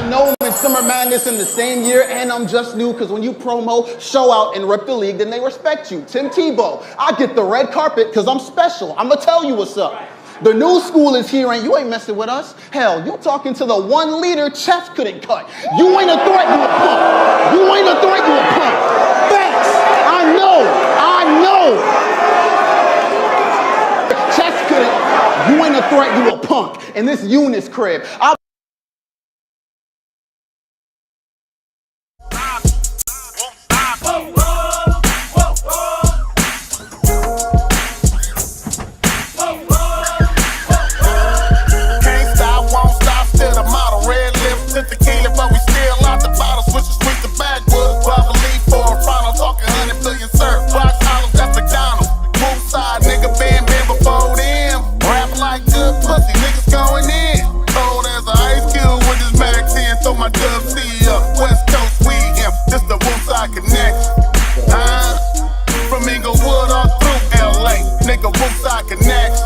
not known in Summer Madness in the same year, and I'm just new, because when you promo, show out, and rep the league, then they respect you. Tim Tebow, I get the red carpet because I'm special. I'm going to tell you what's up. The new school is here, and you ain't messing with us. Hell, you talking to the one leader chest couldn't cut. You ain't a threat, you a punk. You ain't a threat, you a punk. Facts. I know. Chest couldn't. You ain't a threat, you a punk. In this Eunice crib. Tequila, but we still out the bottle. Switch the sweet to backwoods. Guava leaf for a final. Talking 100 billion surf. Box hollows, that's McDonald's. Move side, nigga, been before them. Rap like good pussy, niggas going in. Cold as an ice cube with this Mac 10. Throw my dub C up. West Coast weed, yeah. This the Wooside connection. From Inglewood all through LA. Nigga, Wooside connection.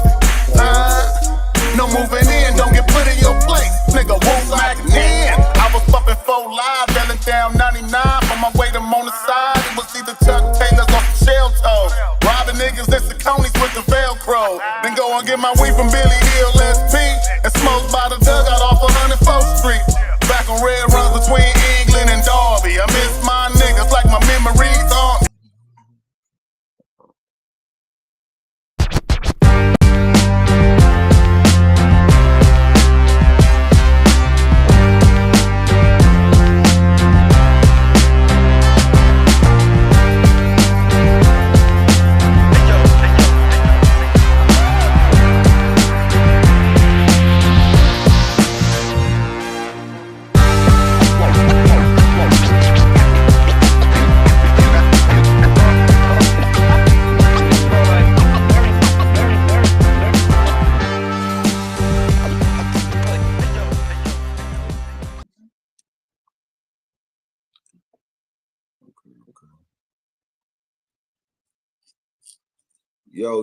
No moving in, don't get put in your place. Nigga, Wooside connection. I was pumping 4 live, belling down 99. On my way to Mona side, it was either Chuck Taylor's or some shell toes. Robbing niggas, that's the conies with the Velcro. Then go and get my weed from Billy Hill SP. And smoke by the dugout off 104th Street. Back on red runs between England and Derby. I miss my niggas like my memories on.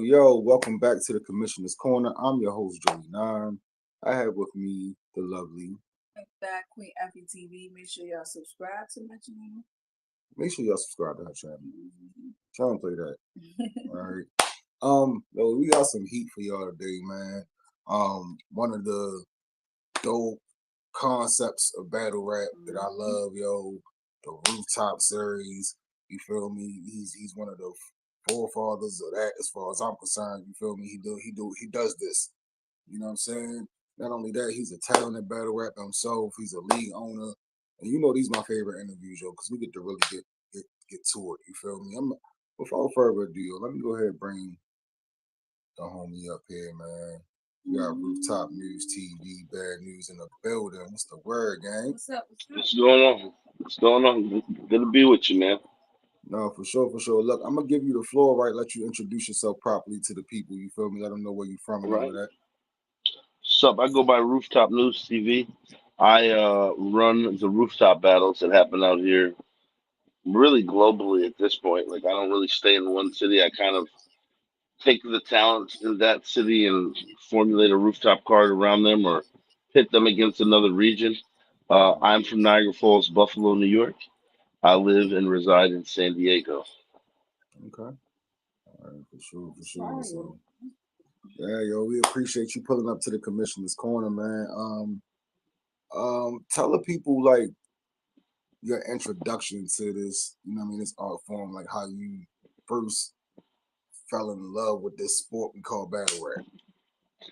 Yo, welcome back to the Commissioner's Corner. I'm your host, Joey Nine. I have with me the lovely back Queen Effie TV. Make sure y'all subscribe to my channel. Make sure y'all subscribe to her channel. Try and play that. All right. Yo, we got some heat for y'all today, man. One of the dope concepts of battle rap that I love, yo, the Rooftop series. You feel me? He's one of the forefathers of that, as far as I'm concerned. You feel me? He does this. You know what I'm saying? Not only that, he's a talented battle rapper himself. He's a league owner, and you know these my favorite interviews, yo, because we get to really get to it. You feel me? Without further ado, let me go ahead and bring the homie up here, man. We got Rooftop News TV, bad news in the building. What's the word, gang? What's up? What's going on? What's going on? Good to be with you, man. No, for sure. Look, I'm gonna give you the floor, right? Let you introduce yourself properly to the people. You feel me? Let them know where you from and all of that. What's up? I go by Rooftop News TV. I run the rooftop battles that happen out here, really globally at this point. Like, I don't really stay in one city. I kind of take the talents in that city and formulate a rooftop card around them, or pit them against another region. I'm from Niagara Falls, Buffalo, New York. I live and reside in San Diego. Okay. All right, for sure. So, yeah, yo, we appreciate you pulling up to the Commissioner's Corner, man. Tell the people, like, your introduction to this, you know what I mean, this art form, like how you first fell in love with this sport we call battle rap. A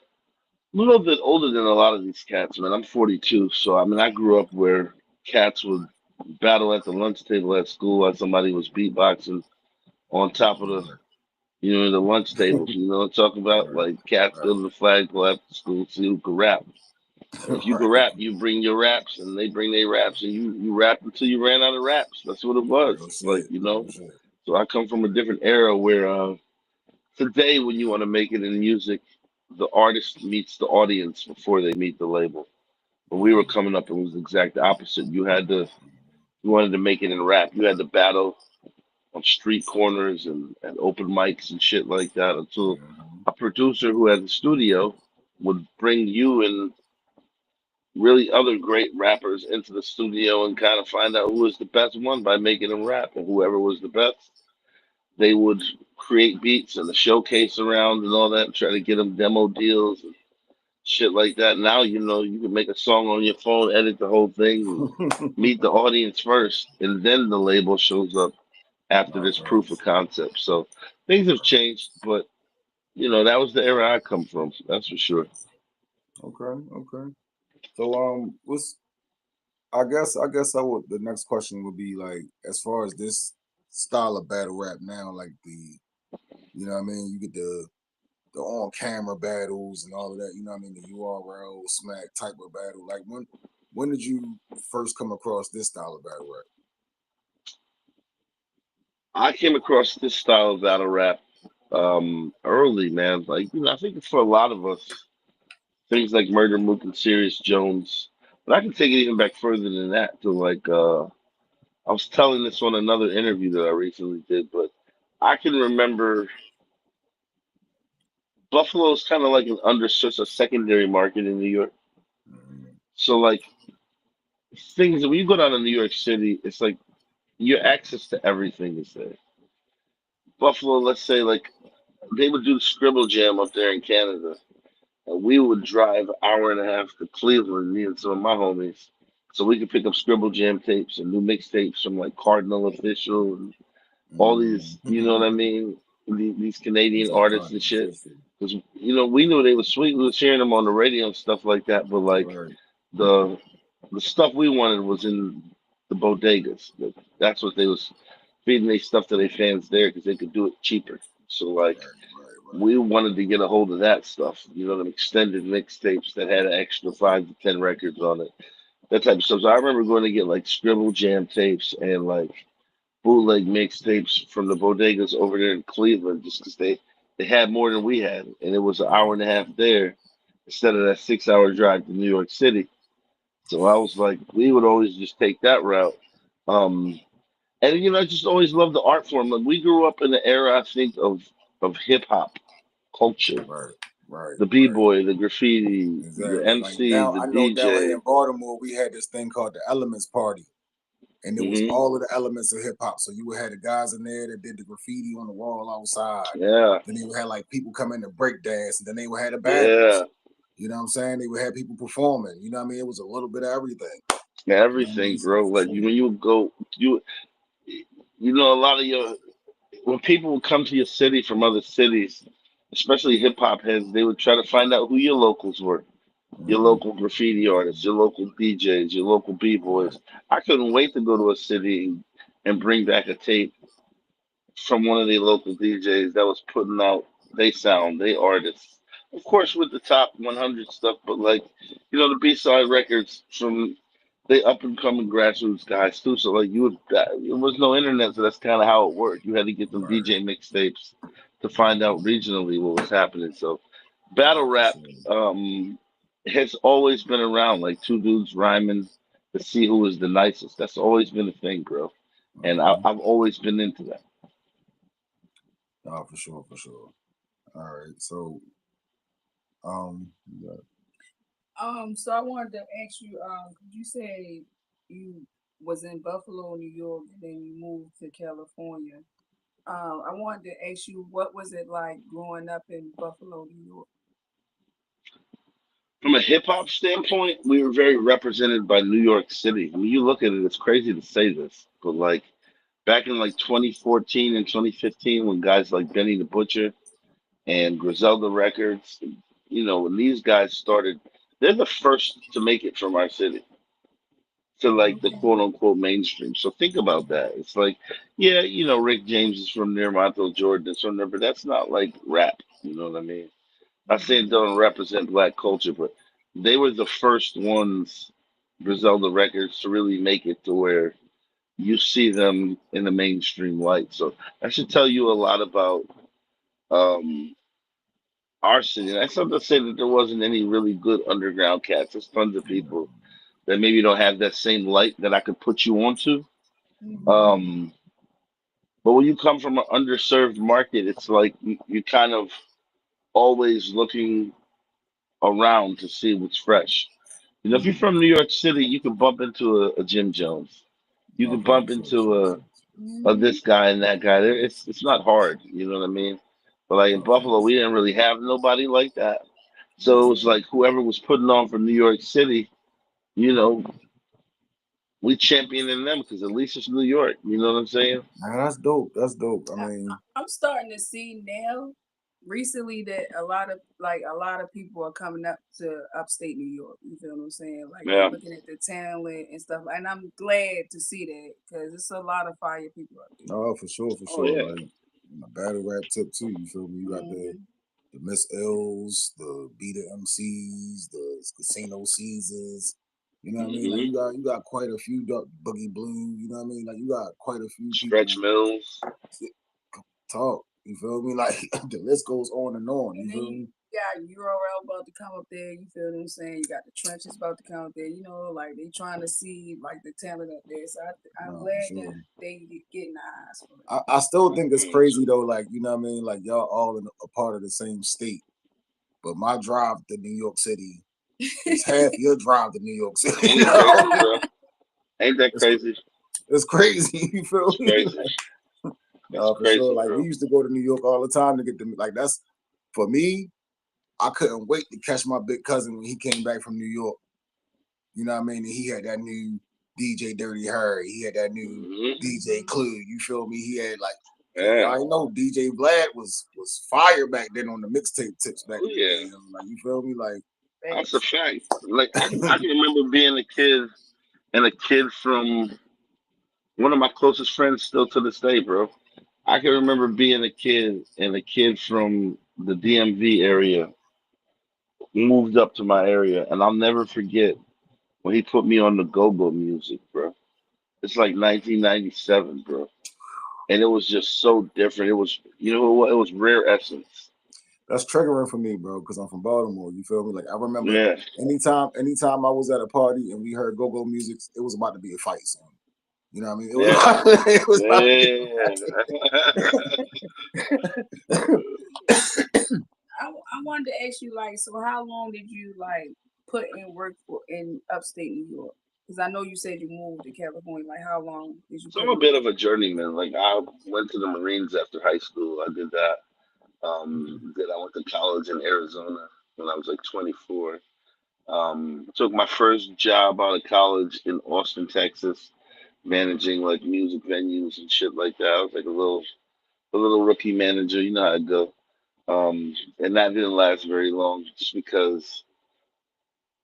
little bit older than a lot of these cats, man. I'm 42, so I mean, I grew up where cats would battle at the lunch table at school while somebody was beatboxing on top of the lunch tables. You know what I'm talking about? Like, cats go to the flagpole after school, see who can rap. If you can rap, you bring your raps, and they bring their raps, and you rap until you ran out of raps. That's what it was. So I come from a different era where today, when you want to make it in music, the artist meets the audience before they meet the label. When we were coming up, it was the exact opposite. You wanted to make it in rap. You had to battle on street corners and open mics and shit like that until a producer who had a studio would bring you and really other great rappers into the studio and kind of find out who was the best one by making them rap, and whoever was the best, they would create beats and a showcase around and all that, and try to get them demo deals and shit like that. Now you can make a song on your phone, edit the whole thing, and meet the audience first, and then the label shows up after Nah, this proof of facts. concept. So things have changed, but that was the era I come from. That's for sure. Okay, okay. So what's I guess I would the next question would be like as far as this style of battle rap now, like you know what I mean, you get the on camera battles and all of that, you know what I mean, the URL smack type of battle. Like when did you first come across this style of battle rap? I came across this style of battle rap early, man. Like, I think for a lot of us, things like Murder Mook and Serious Jones. But I can take it even back further than that to like I was telling this on another interview that I recently did, but I can remember Buffalo's kind of like an underserved, a secondary market in New York. Mhm. So like things when you go down to New York City, it's like your access to everything is there. Buffalo, let's say like they would do the Scribble Jam up there in Canada, and we would drive an hour and a half to Cleveland, me and some of my homies, so we could pick up Scribble Jam tapes and new mixtapes from like Cardinal Official and all these, you know what I Mhm. mean? These Canadian That artists and cotton shit. official. Because we knew they were sweet. We was hearing them on the radio and stuff like that. But like Right. the the stuff we wanted was in the bodegas. That's what they was feeding their stuff to their fans there because they could do it cheaper. So like Right, right, right. we wanted to get a hold of that stuff. Them extended mixtapes that had an extra 5 to 10 records on it. That type of stuff. So I remember going to get like Scribble Jam tapes and like bootleg mixtapes from the bodegas over there in Cleveland just because they had more than we had, and it was an hour Right. and a half there instead of that 6 hour drive to New York City. So I was like, we would always just take that route. Um, and I just always loved the art form. Like we grew up in the era, I think, of hip hop culture. Right, right, The b right. boy, the graffiti, the Exactly. Like MC, down, the I know down here DJ. in Baltimore, we had this thing called the Elements Party, and it was Hmm. all of the elements of hip hop. So you would have the guys in there that did the graffiti on the wall outside. Yeah, Then they would have like people come in to break dance, and then they would have the yeah, battles. You know what I'm saying? They would have people performing. You know what I mean? It was a little bit of everything. You know what I mean? everything, So bro. for Like sure. when you go, a lot of your when people would come to your city from other cities, especially hip hop heads, they would try to find out who your locals were, your Hmm. local graffiti artists, your local DJs, your local b Right. boys. I couldn't wait to go to a city and bring back a tape from one of the local DJs that was putting out they sound, they artists. Of course, with the top 100 stuff, but like, the B side records from the up and coming grassroots guys too. So like, there was no internet, so that's kind of how it worked. You had to get them Right. DJ mixtapes to find out regionally what was happening. So, battle Nah, for rap sure. has always been around, like two dudes rhyming to see who is the nicest. That's always been a thing, bro. And Hmm. I've always been into that. Nah, for sure, for sure. All right. So, yeah. So I wanted to ask you, you say you was in Buffalo, New York, and then you moved to California. I wanted to ask you, what was it like growing up in Buffalo, New York? From a hip hop standpoint, we were very represented by New York City. I mean, you look at it, it's crazy to say this, but like back in like 2014 and 2015, when guys like Benny the Butcher and Griselda Records, when these guys started, they're the first to make it from our city to like the Hmm. quote unquote mainstream. So think about that. It's like, yeah, Rick James is from there, Montel Jordan is from there, but that's not like rap. You know what I mean? I say it Hmm. don't represent black culture, but they were the first ones, Griselda Records, to really make it to where you see them in the mainstream light. So that should tell you a lot about um, our city. And that's not to say that there wasn't any really good underground cats. There's tons of people that maybe don't have that same light that I could put you onto. Mm-hmm. Um, but when you come from an underserved market, it's like you kind of always looking around to see what's fresh. You know, if you're from New York City, you can bump into a Jim Jones. You Oh, can bump for sure, into for a Hmm. this guy and that guy. It's not hard. You know what I mean? But like in sure. Buffalo, we didn't really have nobody like that. So it was Yeah. like whoever was putting on from New York City, you know, we championing them because at least it's New York. You know what I'm saying? Man, that's dope. That's dope. I mean, I'm starting to see now recently that a lot of people are coming up to upstate New York. You feel what I'm saying? Like they're Yeah. looking at the talent and stuff, and I'm glad to see that because it's a lot of fire people up there. oh, for sure, for Oh sure. yeah. Like my battle rap tip too. You feel me? You got Hmm. the Miss L's, the Beta MCs, the Casino Caesars. You know what I mean? Like Hmm. you got quite a few Boogie Blue. You know what I mean? Like you got quite a few Stretch people Mills. talk. You feel me? Like the list goes on and on. And You then feel you me? got URL about to come up there. You feel what I'm saying? You got the trenches about to come up there. You know, like they trying to see like the talent up there. So I'm No, for glad that sure. they getting the eyes for it. I still think it's Mhm. crazy though. Like you know what I mean? Like y'all all in a part of the same state, but my drive to New York City is half your drive to New York City. You Ain't it know? crazy, bro? Ain't that it's crazy? it's crazy. You feel It's me? crazy. It's For sure. crazy, Like we bro. used to go to New York all the time to get them. Like that's for me. I couldn't wait to catch my big cousin when he came back from New York. You know what I mean? And he had that new DJ Dirty Harry. He had that new Hmm. DJ Clue. You feel me? He had like Yeah. y'all ain't know DJ Vlad was fire back then on the mixtape tips back Oh in the day. yeah. Like you feel me? Like That's a Thanks. fact. Like I can remember being a kid and a kid from one of my closest friends still to this day, bro. I can remember being a kid and a kid from the DMV area moved up to my area, and I'll never forget when he put me on the go-go music, bro. It's like 1997, bro, and it was just so different. It was, you know what? It was Rare Essence. that's triggering for me, bro, because I'm from Baltimore. You feel me? Like I remember Yeah, anytime I was at a party and we heard go-go music, it was about to be a fight song. You know what I mean? It was yeah, it was about to be yeah. I wanted to ask you like, so how long did you like put in work for in upstate New York? Because I know you said you moved to California. Like, how long did you So put I'm a in? bit of a journeyman. Like I went to the Marines after high school. I did that. Then I went to college in Arizona when I was like 24. Took my first job out of college in Austin, Texas, managing like music venues and shit like that. I was like a little rookie manager. You know how it go. And that didn't last very long, just because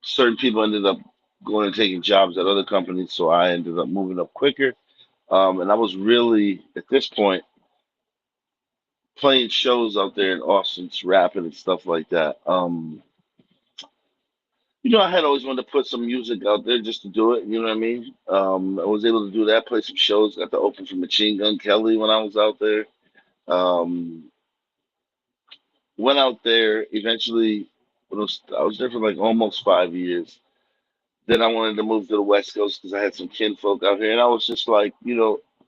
certain people ended up going and taking jobs at other companies. So I ended up moving up quicker. And I was really at this point playing shows out there in Austin, just rapping and stuff like that. I had always wanted to put some music out there just to do it. You know what I mean? I was able to do that, play some shows, got to open for Machine Gun Kelly when I was out there. Um, Went out there eventually. I was there for like almost 5 years. Then I wanted to move to the West Coast because I had some kinfolk out here, and I was just like,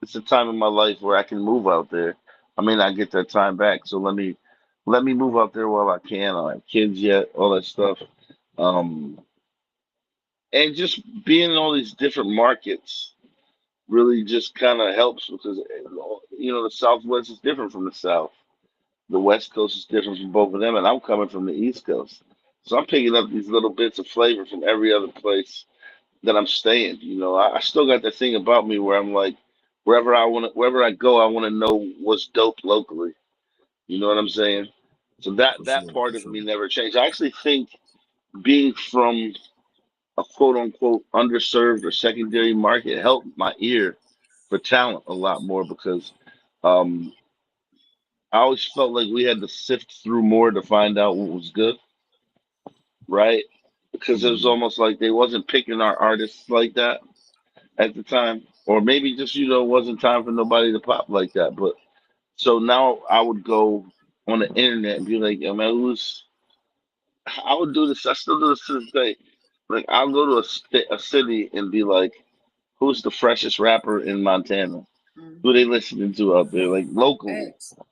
it's a time in my life where I can move out there. I may not get that time back, so let me move out there while I can. I don't have kids yet, all that stuff. Um, and just being in all these different markets really just kind of helps because the Southwest is different from the South. The West Coast is different from both of them, and I'm coming from the East Coast, so I'm picking up these little bits of flavor from every other place that I'm staying. I still got that thing about me where I'm like, wherever I go, I want to know what's dope locally. You know what I'm saying? So that for that sure, part for of sure. me never changed. I actually think being from a quote unquote underserved or secondary market helped my ear for talent a lot more because um, I always felt like we had to sift through more to find out what was good, right? Because it was Mhm. almost like they wasn't picking our artists like that at the time, or maybe just wasn't time for nobody to pop like that. But so now I would go on the internet and be like, "Yo, man, I would do this. I still do this to this day. Like, I'll go to a city and be like, who's the freshest rapper in Montana? Who Mm-hmm. they listening to out there, like locally, Thanks. Mm-hmm.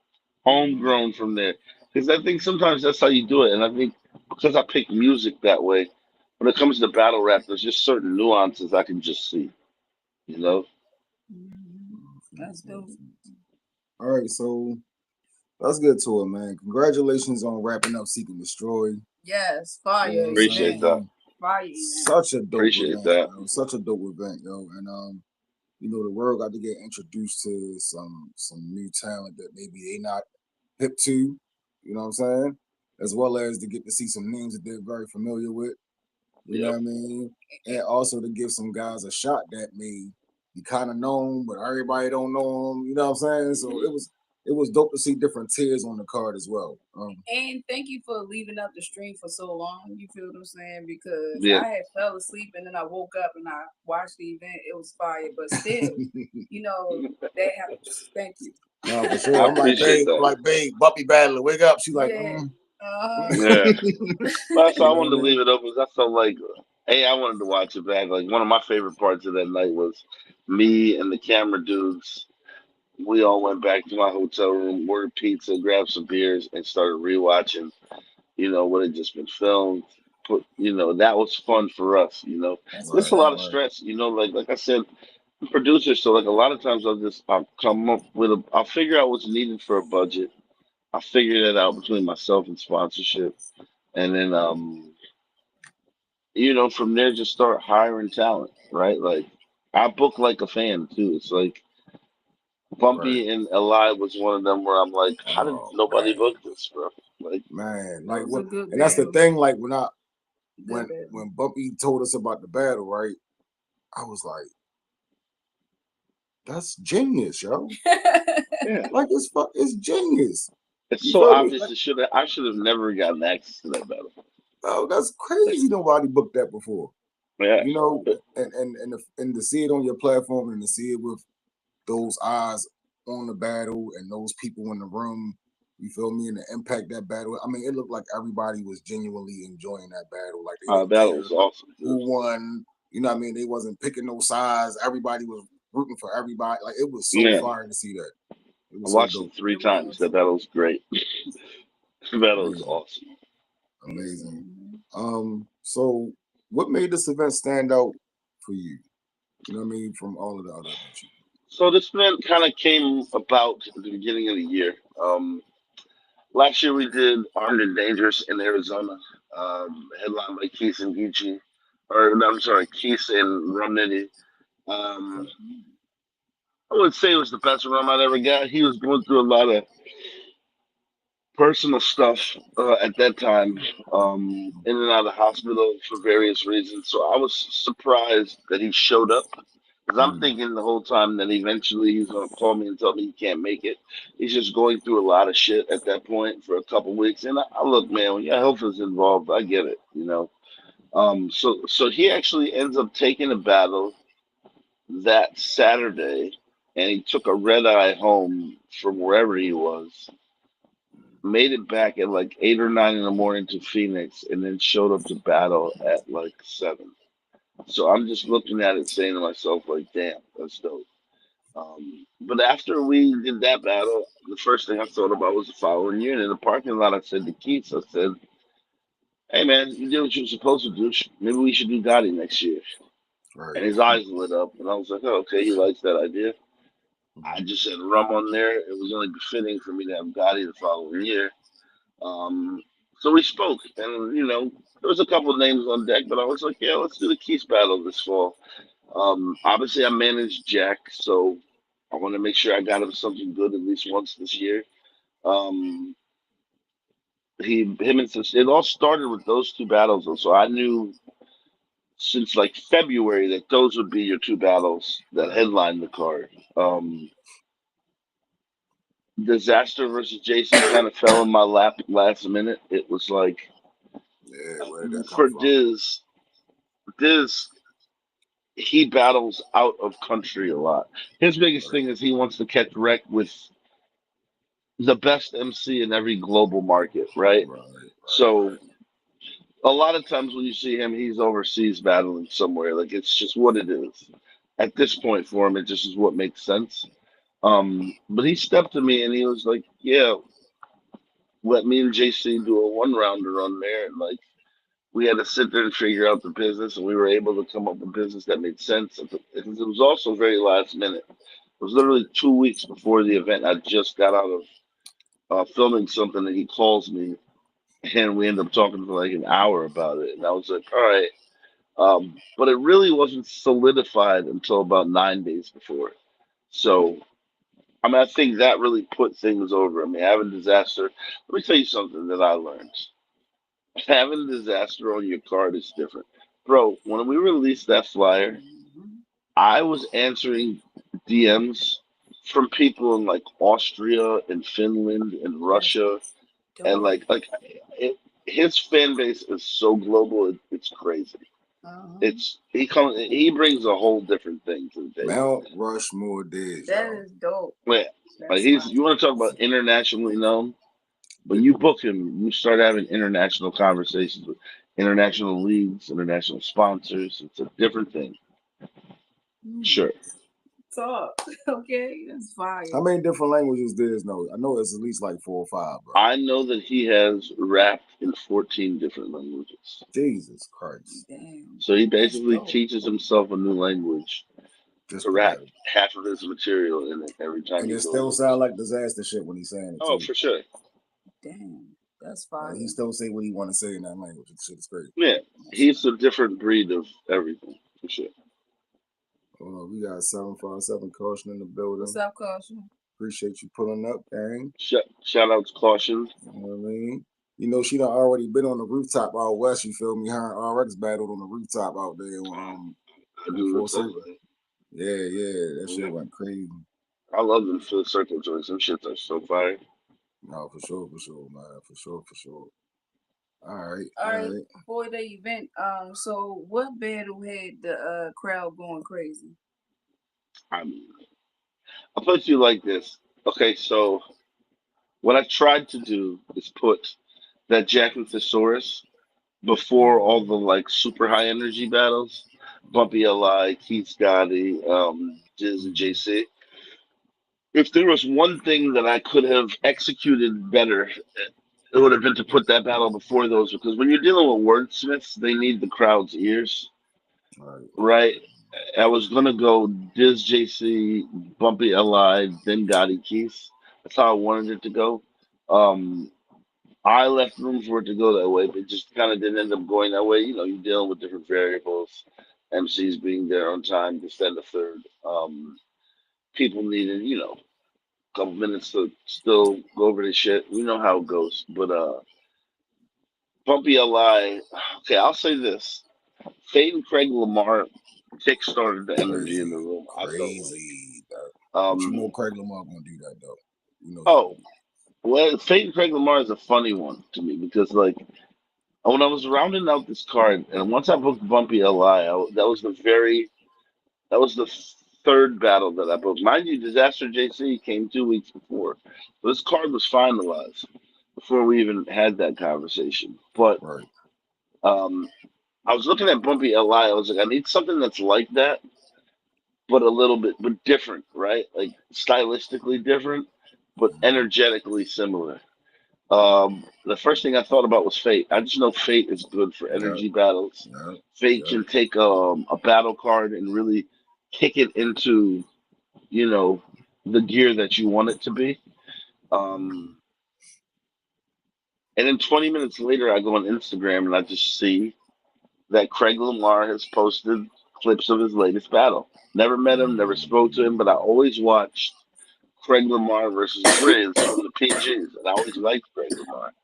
homegrown from there? Because I think sometimes that's how you do it. And I think because I pick music that way, when it comes to battle rap, there's just certain nuances I can just see. You know. That's dope. All right, so let's get to it, man. Congratulations on wrapping up Seek and Destroy. Yes, fire You know what I'm Appreciate event. that. Fire event. Such a dope Appreciate event, that. yo. Such a dope event, yo. And you know, the world got to get introduced to some new talent that maybe they not hip to, you know what I'm saying? As well as to get to see some names that they're very familiar with, you know Yep. what I mean? And also to give some guys a shot that may be kind of known, but everybody don't know them, you know what I'm saying? So it was dope to see different tiers on the card as well. And thank you for leaving up the stream for so long. You feel what I'm saying? Because Yeah. I had fell asleep and then I woke up and I watched the event. It was fire, but still, you know, they have. Thank you. No, for sure. I I'm like, appreciate babe, that. Buppy Battler, wake up. She's like, Yeah. Yeah. Well, so You I know wanted what to I mean? leave it open. 'Cause I felt like, hey, I wanted to watch it back. Like one of my favorite parts of that night was me and the camera dudes. We all went back to my hotel room, ordered pizza, grabbed some beers, and started rewatching. You know what had just been filmed. That was fun for us. That's There's what's a Right, lot up. of right. stress. Like I said, I'm a producer, so like a lot of times I'll come up with I'll figure out what's needed for a budget. I'll figure that out between myself and sponsorship, and then from there just start hiring talent, right? Like I book like a fan too. It's like Right. Bumpy and Eli was one of them where I'm like, how did Oh nobody book this, bro? Like, man. That Like was a what good and that's the battle. thing, like Good battle. when Bumpy told us about the battle, right? I was like, that's genius, yo. yeah, Like it's genius. it's You so feel me? obvious. Like, I should have never gotten access to that battle. oh, that's crazy. Nobody booked that before. Yeah, You know, and to see it on your platform and to see it with those eyes on the battle and those people in the room, you feel me, and the impact that battle. I mean, it looked like everybody was genuinely enjoying that battle. Like they didn't that care was awesome, dude. who won. You know what I mean? They wasn't picking no sides. Everybody was rooting for everybody. Like it was so Yeah, fire to see that. It I was so watched it dope. three It times. was. That battle was great. The battle was Amazing. awesome. Amazing. Mhm. So what made this event stand out for you? You know what I mean? From all of the other events. So this event kind of came about at the beginning of the year. Last year we did Armed and Dangerous in Arizona, headlined by Keith and Geechee, or no, I'm sorry, Keith and Rum Nitty. Um, I would say it was the best rum I'd ever got. He was going through a lot of personal stuff at that time, in and out of the hospital for various reasons. So I was surprised that he showed up. Because I'm Mm, thinking the whole time that eventually he's going to call me and tell me he can't make it. He's just going through a lot of shit at that point for a couple weeks. And I look, man, when your health is involved, I get it. So he actually ends up taking a battle that Saturday, and he took a red eye home from wherever he was, made it back at like 8 or 9 in the morning to Phoenix, and then showed up to battle at like 7. So I'm just looking at it, saying to myself, like, damn, that's dope. But after we did that battle, the first thing I thought about was the following year. And in the parking lot, I said to Keith, I said, hey, man, you did what you were supposed to do. Maybe we should do Gotti next year. right. And his eyes lit up. And I was like, oh, okay, he likes that idea. I Mhm. just had rum on there. It was only befitting for me to have Gotti the following year. Um, so we spoke. And, there was a couple of names on deck, but I was like, yeah, let's do the Keith battle this fall. Obviously, I managed Jack, so I want to make sure I got him something good at least once this year. Um, him and it all started with those two battles, though. So I knew since like February that those would be your two battles that Right. headlined the card. Disaster versus Jason kind of fell in my lap last minute. It was like Yeah, where did that come for from? Diz, he battles out of country a lot. His biggest Right, thing is he wants to catch wreck with the best MC in every global market, right? right, right, So right. a lot of times when you see him, he's overseas battling somewhere. Like it's just what it is. At this point for him, it just is what makes sense. But he stepped to me and he was like, "Yeah, let me and JC do a 1 rounder on there." And like we had to sit there and figure out the business, and we were able to come up with a business that made sense. It was also very last minute. It was literally 2 weeks before the event. I just got out of filming something, and he calls me, and we ended up talking for like an hour about it. And I was like, all right. But it really wasn't solidified until about 9 days before. So, I mean, I think that really put things over. I mean, having disaster. Let me tell you something that I learned. Having disaster on your card is different. Bro, when we released that flyer, I was answering DMs from people in like Austria and Finland and Russia, and his fan base is so global, it's crazy. He brings a whole different thing to the table. Mount Rushmore days. That is dope. Yeah, like you want to talk about internationally known? When you book him, you start having international conversations with international leagues, international sponsors. It's a different thing. Sure. Talk. Okay, that's fire. How many different languages there is? No, I know it's at least like 4 or 5, bro. I know that he has rapped in 14 different languages. Jesus Christ. Damn. So he basically teaches himself a new language Just to rap half of his material in it every time. And it still sound like disaster shit when he's saying it. Oh, too. for sure. Damn, that's fire. He still say what he want to say in that language. This shit is crazy. Yeah, he's a different breed of everything, for sure. We got 757 Caution in the building. What's up, Caution? Appreciate you pulling up, gang. Shout out to Caution. You know what I mean? You know, she done already been on the rooftop out west, you feel me? Her and RX battled on the rooftop out there. Yeah, that shit went crazy. I love them for the circle joints. Them shits are so fire. No, for sure, man. For sure. All right. For the event, so what battle had the crowd going crazy? I mean, I'll put it to you like this. Okay, so what I tried to do is put that Jack and Thesaurus before all the like super high energy battles, Bumpy Li, Keith Gotti, Diz and JC. If there was one thing that I could have executed better, it would have been to put that battle before those, because when you're dealing with wordsmiths, they need the crowd's ears, right? I was gonna go Diz JC, Bumpy Li, then Gotti Keith. That's how I wanted it to go. I left room for it to go that way, but it just kind of didn't end up going that way. You know, you're dealing with different variables, MCs being there on time, this, that, and the third. People needed, you know, a couple minutes to still go over the shit. We know how it goes. But Bumpy Li, okay, I'll say this. Fade and Craig Lamar kickstarted the energy in the room. Crazy. But you know Craig Lamar gonna do that though. You know. Well, Fade and Craig Lamar is a funny one to me because, like, when I was rounding out this card, and once I booked Bumpy Li, that was the third battle that I booked. Mind you, Disaster JC came 2 weeks before. So this card was finalized before we even had that conversation. But I was looking at Bumpy Li. I was like, I need something that's like that, but a little bit, but different, right? Like stylistically different, but energetically similar. The first thing I thought about was Fate. I just know Fate is good for energy battles. Fate can take a battle card and really kick it into, you know, the gear that you want it to be. And then 20 minutes later, I go on Instagram and I just see that Craig Lamar has posted clips of his latest battle. Never met him, never spoke to him, but I always watched Craig Lamar versus Grizz from the PGs, and I always liked Craig Lamar.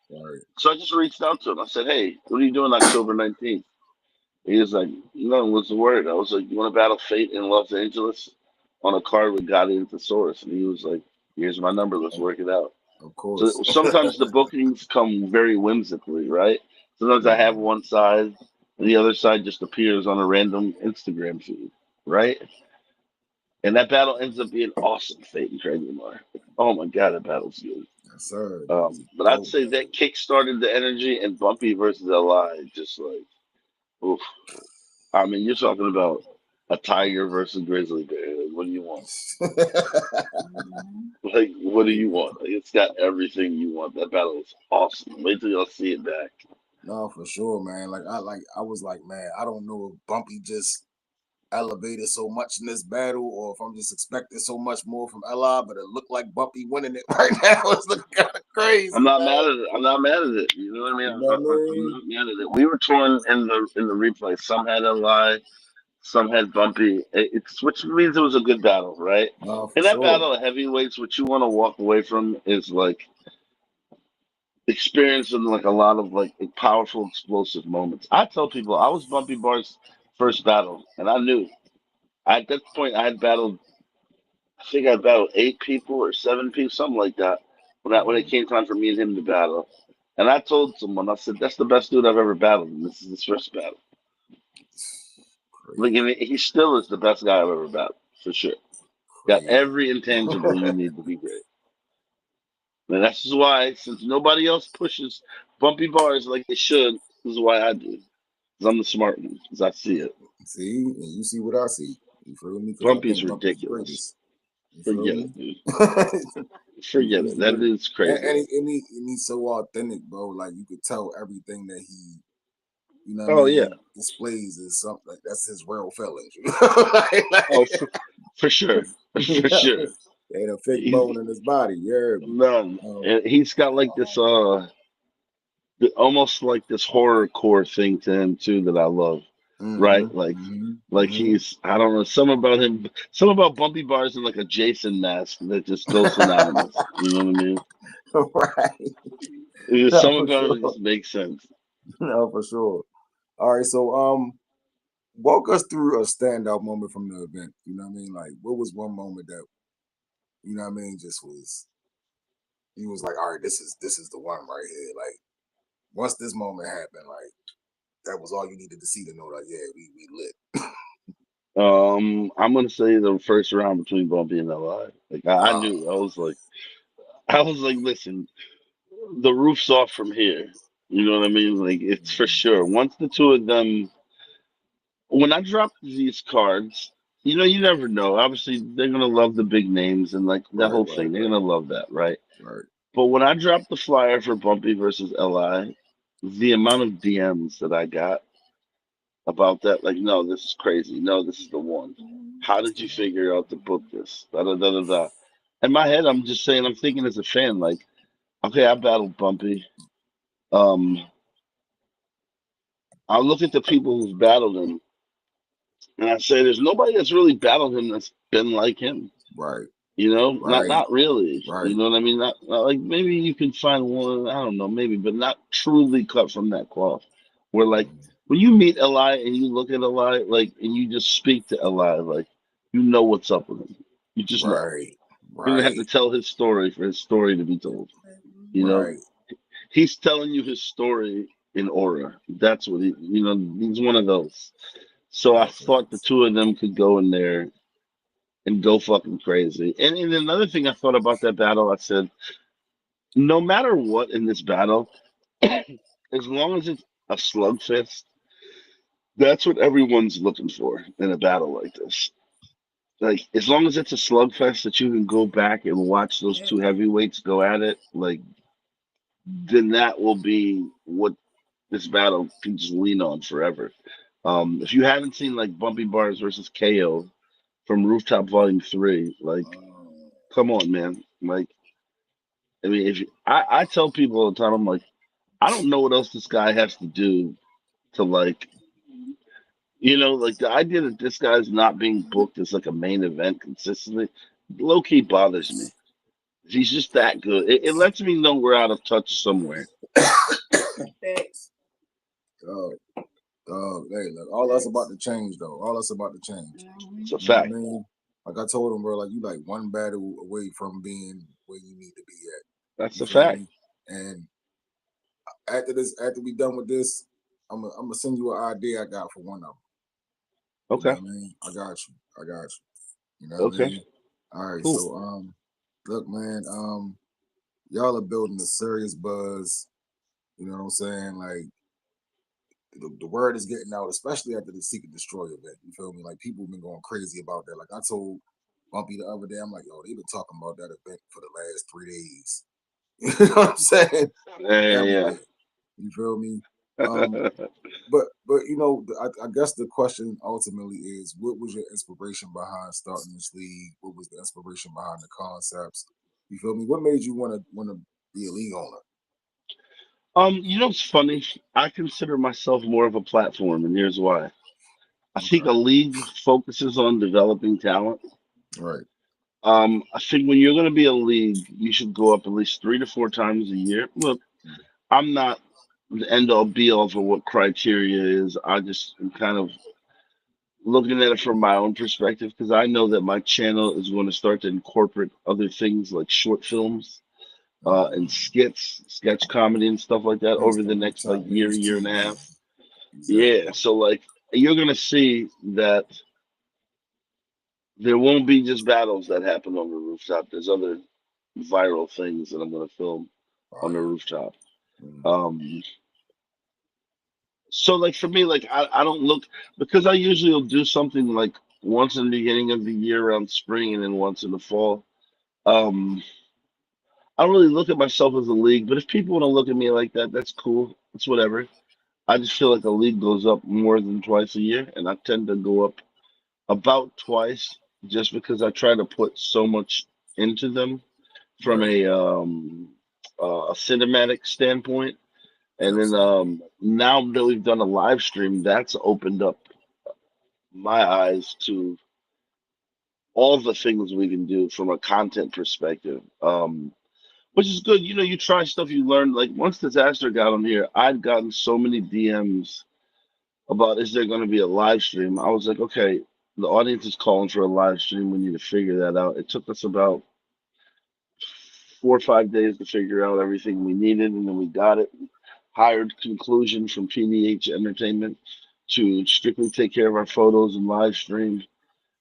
So I just reached out to him. I said, hey, what are you doing October 19th? He was like, what's the word? I was like, you want to battle Fate in Los Angeles on a card with Gotti and Thesaurus? And he was like, here's my number. Let's work it out. Of course. So sometimes the bookings come very whimsically, right? Sometimes I have one side, and the other side just appears on a random Instagram feed, right? And that battle ends up being awesome, Fate and Craig Lamar. Oh my God, that battle's good. Yes, sir. But I'd say that kick-started the energy, and Bumpy versus Li, just like, oof. I mean, you're talking about a tiger versus grizzly bear. Like, what do you want? Like, what do you want? Like, it's got everything you want. That battle is awesome. Wait till y'all see it back. No, for sure, man. I was like, man, I don't know if Bumpy just elevated so much in this battle, or if I'm just expecting so much more from Li, but it looked like Bumpy winning it right now. It's looking kind of crazy. I'm not man. mad at it. I'm not mad at it. You know what I mean? You know what I I'm mean? not mad at it. We were torn in the replay. Some had Li, some had Bumpy. It's which means it was a good battle, right? No, for In that sure. battle of heavyweights, what you want to walk away from is like experiencing like a lot of like powerful, explosive moments. I tell people I was Bumpy Bar's first battle, and I knew at that point I had battled. I think I battled 8 people or 7 people, something like that. When it came time for me and him to battle, and I told someone, I said, "That's the best dude I've ever battled, and this is his first battle." Like, Crazy, and he still is the best guy I've ever battled for sure. Got crazy. every intangible you need to be great. And that's just why, since nobody else pushes bumpy bars like they should, this is why I do. Because I'm the smart one, because I see it. See, and you see what I see. You feel me? Because I Bumpy's think Bumpy's the ridiculous. greatest. You feel Forget me? it, dude. Forget He's it. the That greatest. dude's crazy. And he's so authentic, bro. Like you could tell everything that he, you know what Oh, I mean, yeah. displays is something like that's his real feelings. Oh, for sure. For sure. Ain't a fake He's bone in his body. Yeah. none. And he's got like this almost like this horror-core thing to him too that I love. Right? Like he's I don't know, some about Bumpy Bars in like a Jason mask that just goes synonymous. You know what I mean? Right. Some For about it sure. just makes sense. No, for sure. All right, so walk us through a standout moment from the event. You know what I mean? Like, what was one moment that you know what I mean? Just was you was like, all right, this is the one right here. Like, once this moment happened, like that was all you needed to see to know, like, yeah, we lit. I'm gonna say the first round between Bumpy and Li. Like I Uh, knew. I was like, listen, the roof's off from here. You know what I mean? Like it's for sure. Once the two of them when I drop these cards, you never know. Obviously, they're gonna love the big names and like that right, whole right, thing. They're right, gonna love that, right? right. But when I dropped the flyer for Bumpy versus Li, the amount of DMs that I got about that, like, no, this is crazy. No, this is the one. How did you figure out to book this? Da da da da da. In my head, I'm just saying, I'm thinking as a fan, like, okay, I battled Bumpy. Um, I look at the people who've battled him, and I say, there's nobody that's really battled him that's been like him. Right, Not right, really. You right. know what I mean? Not like maybe you can find one. I don't know, maybe, but not truly cut from that cloth. Where like when you meet Eli and you look at Eli, like, and you just speak to Eli, like, you know what's up with him. You just know. Right, You don't have to right, tell his story for his story to be told. You know, right. he's telling you his story in aura. That's what he's one of those. So I No, thought the facts. two of them could go in there and go fucking crazy. And another thing I thought about that battle, I said, no matter what in this battle, as long as it's a slugfest, that's what everyone's looking for in a battle like this. Like, as long as it's a slugfest that you can go back and watch those two heavyweights go at it, like, then that will be what this battle can just lean on forever. If you haven't seen like Bumpy Bars versus KO from Rooftop Volume 3, like, come on, man. Like, I mean, I tell people all the time, I'm like, I don't know what else this guy has to do to like, like the idea that this guy's not being booked as like a main event consistently, low key bothers me. He's just that good. It lets me know we're out of touch somewhere. Thanks. Dog, hey, look, all that's about to change though. All that's about to change. It's a You know what I fact. mean? Like I told him, bro, like you like one battle away from being where you need to be at. That's You a feel fact. me? And after we done with this, I'm gonna send you an idea I got for one of them. You know Okay. what I mean? I got you. You know what I Okay. mean? All right. Cool. So look, man, y'all are building a serious buzz. You know what I'm saying? Like the word is getting out, especially after the Seek and Destroy event. You feel me? Like people have been going crazy about that. Like I told Bumpy the other day, I'm like, yo, they've been talking about that event for the last 3 days. You know what I'm saying? Yeah. Everywhere. You feel me? But you know, I guess the question ultimately is, what was your inspiration behind starting this league? What was the inspiration behind the concepts? You feel me? What made you want to be a league owner? You know, it's funny. I consider myself more of a platform, and here's why. I think Okay, a league focuses on developing talent. right. I think when you're going to be a league, you should go up at least 3 to 4 times a year. Look, I'm not the end all be all for what criteria is. I just am kind of looking at it from my own perspective because I know that my channel is going to start to incorporate other things like short films and Mhm. skits, sketch comedy and stuff like that Hence over the the next like Rooftop News year and a TV. half. Yeah, Exactly. so like you're gonna see that there won't be just battles that happen on the rooftop. There's other viral things that I'm gonna film on the Fire. rooftop. Mhm. Um, so like for me, like I don't look because I usually will do something like once in the beginning of the year around spring and then once in the fall. Um, I don't really look at myself as a league, but if people want to look at me like that, that's cool. It's whatever. I just feel like a league goes up more than twice a year, and I tend to go up about twice just because I try to put so much into them from Right. a cinematic standpoint. And then Absolutely. now that we've done a live stream, that's opened up my eyes to all the things we can do from a content perspective. Which is good. You know, you try stuff, you learn. Like once Disaster got on here, I'd gotten so many DMs about is there going to be a live stream. I was like, okay, the audience is calling for a live stream. We need to figure that out. It took us about 4 or 5 days to figure out everything we needed, and then we got it. Hired Conclusion from PDH Entertainment to strictly take care of our photos and live stream,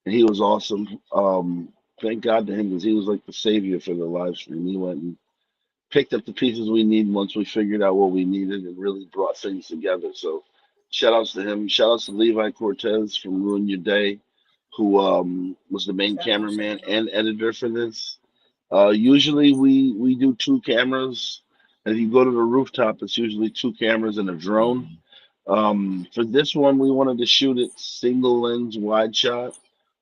and he was awesome. Thank God to him because he was like the savior for the live stream. He went and picked up the pieces we need once we figured out what we needed and really brought things together. So shout outs to him. Shout outs to Levi Cortez from Ruin Your Day, who was the main Shout out, shout cameraman out. and editor for this. Usually we do 2 cameras. If you go to the rooftop, it's usually 2 cameras and a drone. Mhm. For this one, we wanted to shoot it single lens wide shot.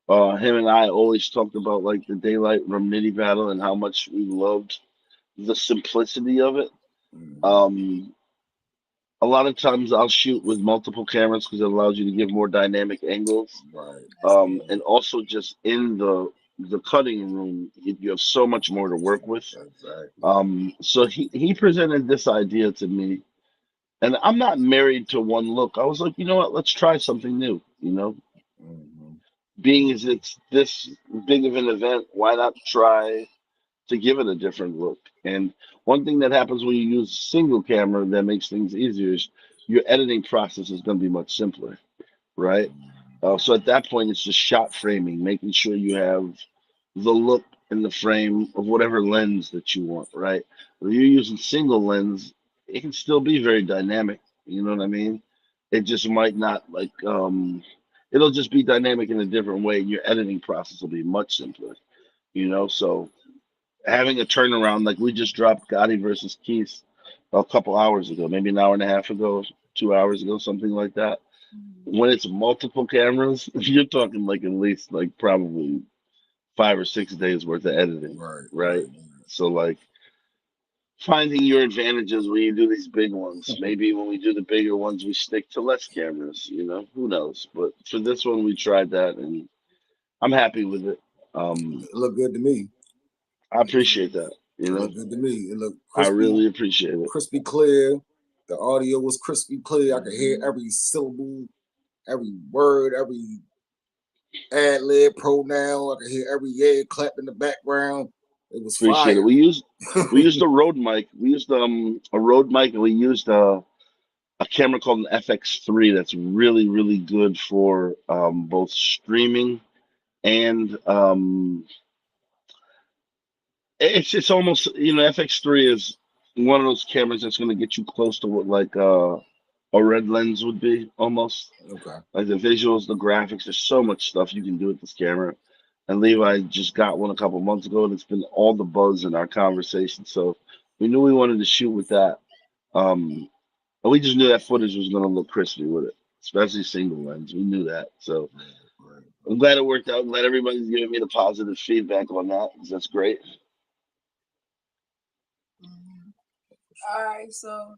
Him and I always talked about like the daylight from Nitty Battle and how much we loved the simplicity of it. Mhm. Um, a lot of times I'll shoot with multiple cameras because it allows you to give more dynamic angles. Right. That's good. And also just in the cutting room, you have so much more to work with. Exactly. So he presented this idea to me, and I'm not married to one look. I was like, you know what? Let's try something new. You know, Mhm. being as it's this big of an event, why not try to give it a different look. And one thing that happens when you use a single camera that makes things easier is your editing process is going to be much simpler, right? Mhm. So at that point, it's just shot framing, making sure you have the look in the frame of whatever lens that you want, right? If you're using single lens, it can still be very dynamic. You know what I mean? It just might not like it'll just be dynamic in a different way, and your editing process will be much simpler. You know, so having a turnaround like we just dropped Gotti versus Keith a couple hours ago, maybe an hour and a half ago, 2 hours ago, something like that. Mhm. When it's multiple cameras, you're talking like at least like probably 5 or 6 days worth of editing, Right. right? Right. So like finding your advantages when you do these big ones. Maybe when we do the bigger ones, we stick to less cameras. You know, who knows? But for this one, we tried that, and I'm happy with it. Um, It looked good to me. I appreciate that. You It know, looked good to me. It looked I crispy, really appreciate it. crispy clear. The audio was crispy clear. I could hear Mhm. every syllable, every word, every ad lib pronoun. I could hear every yeah clap in the background. It was Appreciate it. fire. We used a Rode mic. We used a Rode mic, and we used a camera called an FX3 that's really good for both streaming and it's almost FX3 is one of those cameras that's going to get you close to what like a red lens would be almost Okay. like the visuals, the graphics. There's so much stuff you can do with this camera. And Levi just got one a couple months ago, and it's been all the buzz in our conversation. So we knew we wanted to shoot with that. Um, And we just knew that footage was gonna look crispy with it, especially single lens. We knew that. So Right. I'm glad it worked out. I'm glad everybody's giving me the positive feedback on that, 'cause that's great. Mhm. All right. So,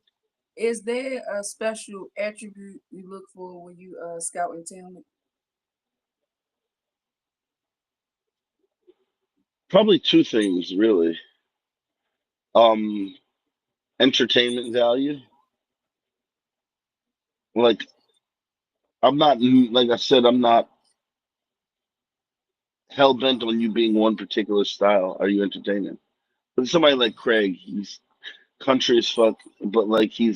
is there a special attribute you look for when you scouting talent? Probably two things really. Um, Entertainment value. Like I'm not, like I said, I'm not hell bent on you being one particular style. Are you entertaining? But somebody like Craig, he's country as fuck, but like he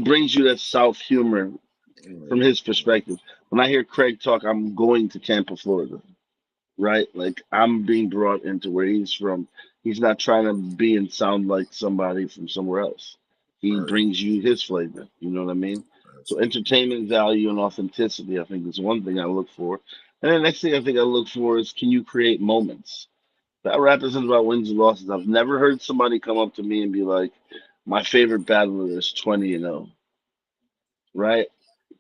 brings you that South humor from his perspective. When I hear Craig talk, I'm going to Tampa, Florida, right? Like I'm being brought into where he's from. He's not trying to be and sound like somebody from somewhere else. He Right. brings you his flavor. You know what I mean? So Absolutely. entertainment value and authenticity, I think, is one thing I look for. And the next thing I think I look for is, can you create moments? That rap isn't about wins and losses. I've never heard somebody come up to me and be like, my favorite battler is 20-0, right?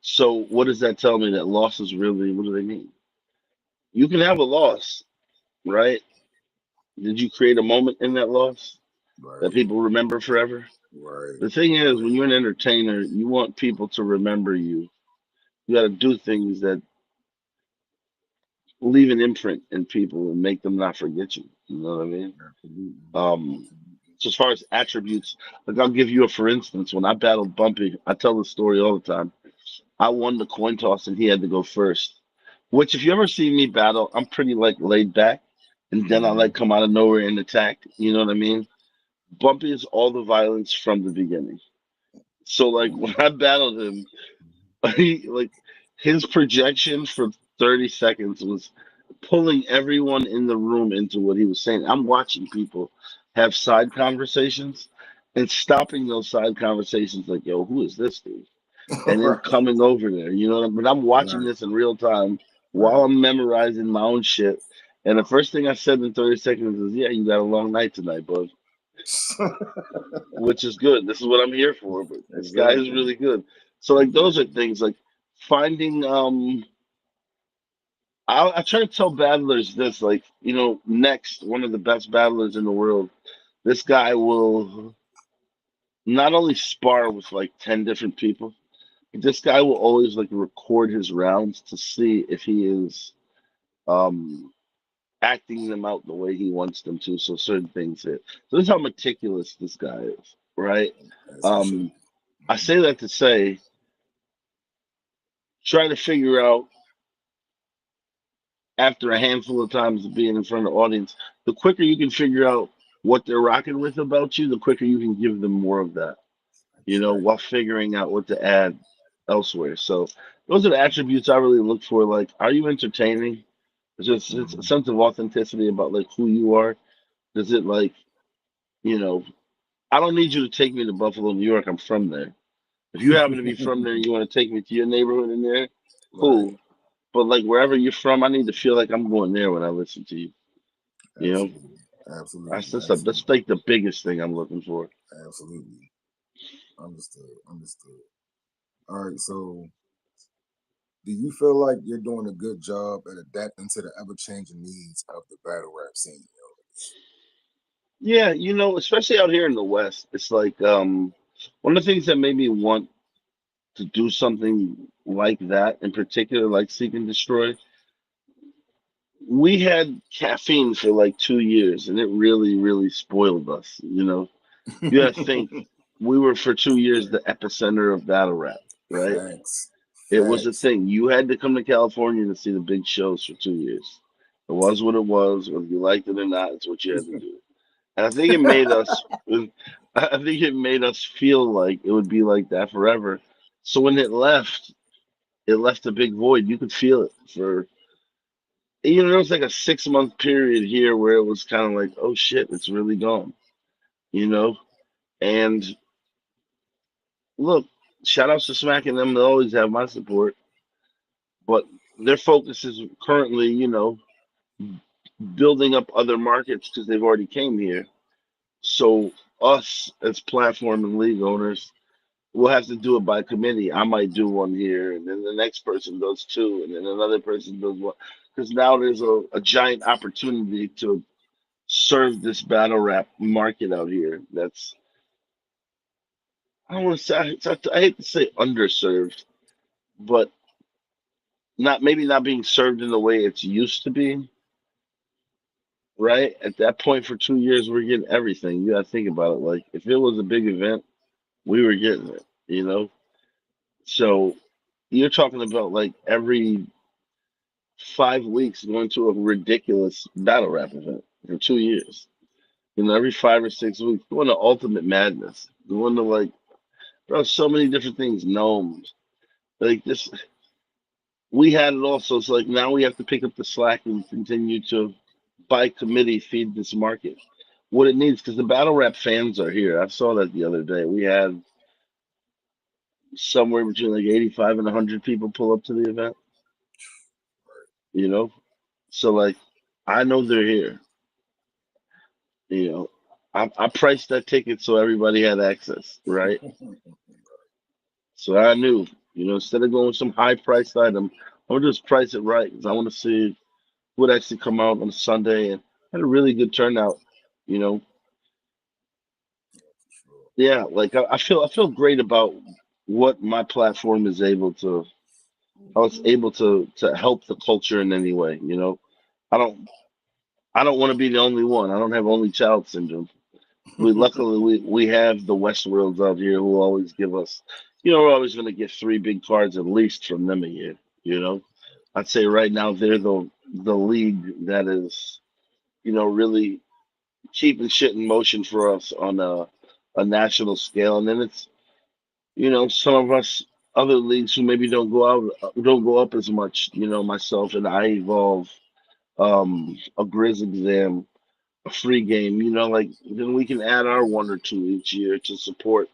So what does that tell me? That losses really, what do they mean? You can have a loss, right? Did you create a moment in that loss that Right. people remember forever? Right. The thing is, Right. when you're an entertainer, you want people to remember you. You got to do things that leave an imprint in people and make them not forget you. You know what I mean? Absolutely. Um, Absolutely. so as far as attributes, like I'll give you a for instance. When I battled Bumpy, I tell the story all the time. I won the coin toss and he had to go first. Which, if you ever see me battle, I'm pretty like laid back, and then I Mhm. like come out of nowhere and attack. You know what I mean? Bumpy is all the violence from the beginning. So like when I battled him, he, like his projection for 30 seconds was pulling everyone in the room into what he was saying. I'm watching people have side conversations and stopping those side conversations like, yo, who is this dude? And then Right. coming over there, you know, but I'm watching Right. this in real time while Right. I'm memorizing my own shit. And the first thing I said in 30 seconds is, yeah, you got a long night tonight, bud, which is good. This is what I'm here for. But this guy is Exactly. really good. So, like, those are Exactly. things like finding, I try to tell battlers this, like, next, one of the best battlers in the world, this guy will not only spar with like 10 different people, but this guy will always like record his rounds to see if he is um acting them out the way he wants them to. So certain things hit. So this is how meticulous this guy is, right? As he should Um, be. I say that to say, try to figure out after a handful of times of being in front of the audience, the quicker you can figure out what they're rocking with about you, the quicker you can give them more of that, while Exactly. figuring out what to add elsewhere. So those are the attributes I really look for. Like, are you entertaining? It's a Mhm. sense of authenticity about like who you are. Does it like, you know, I don't need you to take me to Buffalo, New York. I'm from there. If you happen to be from there and you want to take me to your neighborhood in there, Right. cool. But like wherever you're from, I need to feel like I'm going there when I listen to you. You know, Absolutely. Absolutely. that's Absolutely. like the biggest thing I'm looking for. Absolutely. Understood. Understood. All right. So, do you feel like you're doing a good job at adapting to the ever-changing needs of the battle rap scene? Yeah, especially out here in the West, it's like one of the things that made me want to do something like that in particular, like Seek and Destroy. We had caffeine for like 2 years, and it really, really spoiled us. You got to think we were for 2 years the epicenter of battle rap, right? Facts. It was a Facts. thing. You had to come to California to see the big shows for 2 years. It was what it was, whether you liked it or not. It's what you had to do. And I think it made us. I think it made us feel like it would be like that forever. So when it left a big void. You could feel it for. There was like a 6 month period here where it was kind of like, oh shit, it's really gone. You know, and look, shout outs to Smack and them. They always have my support, but their focus is currently, building up other markets because they've already came here. So us as platform and league owners, we'll have to do it by committee. I might do one here, and then the next person does two, and then another person does one. Because now there's a giant opportunity to serve this battle rap market out here. That's I don't want to say I hate to say underserved, but not maybe not being served in the way it's used to be. Right at that point, for 2 years, we're getting everything. You gotta think about it. Like if it was a big event, we were getting it. So you're talking about like every 5 weeks going to a ridiculous battle rap event for 2 years. Every 5 or 6 weeks going to Ultimate Madness, going to like bro, so many different things. Gnomes, like this. We had it also. It's like now we have to pick up the slack and continue to, by committee, feed this market what it needs because the battle rap fans are here. I saw that the other day. We had somewhere between like 85 and 100 people pull up to the event. You know, so like I know they're here. I priced that ticket so everybody had access, right? So I knew, instead of going with some high priced item, I'm gonna just price it right because I want to see who would actually come out on a Sunday and had a really good turnout. You know, yeah, like I feel great about what my platform is able to, how it's able to help the culture in any way. I don't I don't want to be the only one. I don't have only child syndrome. We have the Westworlds out here who always give us, we're always going to get three big cards at least from them a year. You know, I'd say right now they're the league that is, really keeping shit in motion for us on a national scale. And then it's, some of us other leagues who maybe don't go up as much. Myself and I evolve, a Grizz exam, a free game, like then we can add our one or two each year to support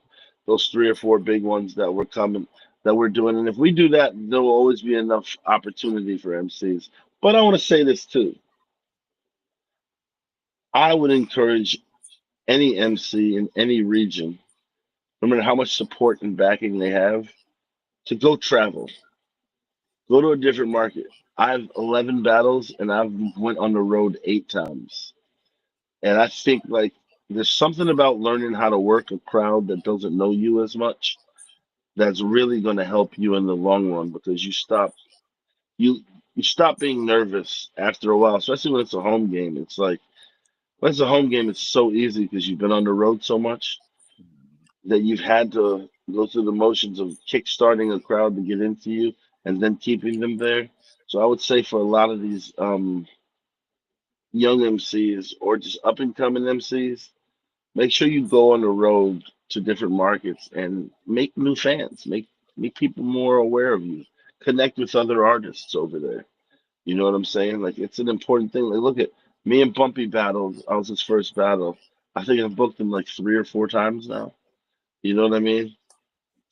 those three or four big ones that we're doing. And if we do that, there will always be enough opportunity for MCs. But I want to say this too. I would encourage any MC in any region, no matter how much support and backing they have, to go travel, go to a different market. I have 11 battles and I've went on the road 8 times. And I think like there's something about learning how to work a crowd that doesn't know you as much that's really going to help you in the long run because you you stop being nervous after a while, especially when it's a home game. It's like when it's a home game, it's so easy because you've been on the road so much that you've had to go through the motions of kickstarting a crowd to get into you and then keeping them there. So I would say for a lot of these young MCs or just up and coming MCs, make sure you go on the road to different markets and make new fans, make people more aware of you, connect with other artists over there. You know what I'm saying? Like it's an important thing. Like look at me and Bumpy battled. I was his first battle. I think I've booked him like 3 or 4 times now. You know what I mean?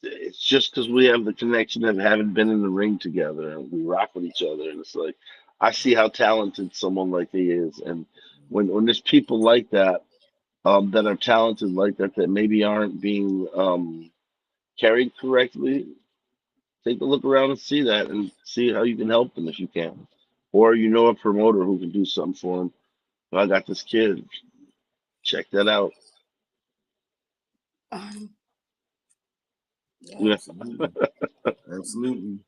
It's just because we have the connection of having been in the ring together and we rock with each other. And it's like I see how talented someone like he is, and when there's people like that that are talented like that maybe aren't being carried correctly, take a look around and see that and see how you can help them if you can, or a promoter who can do something for them. I got this kid. Check that out. Um, yeah. Yeah. Absolutely. Absolutely.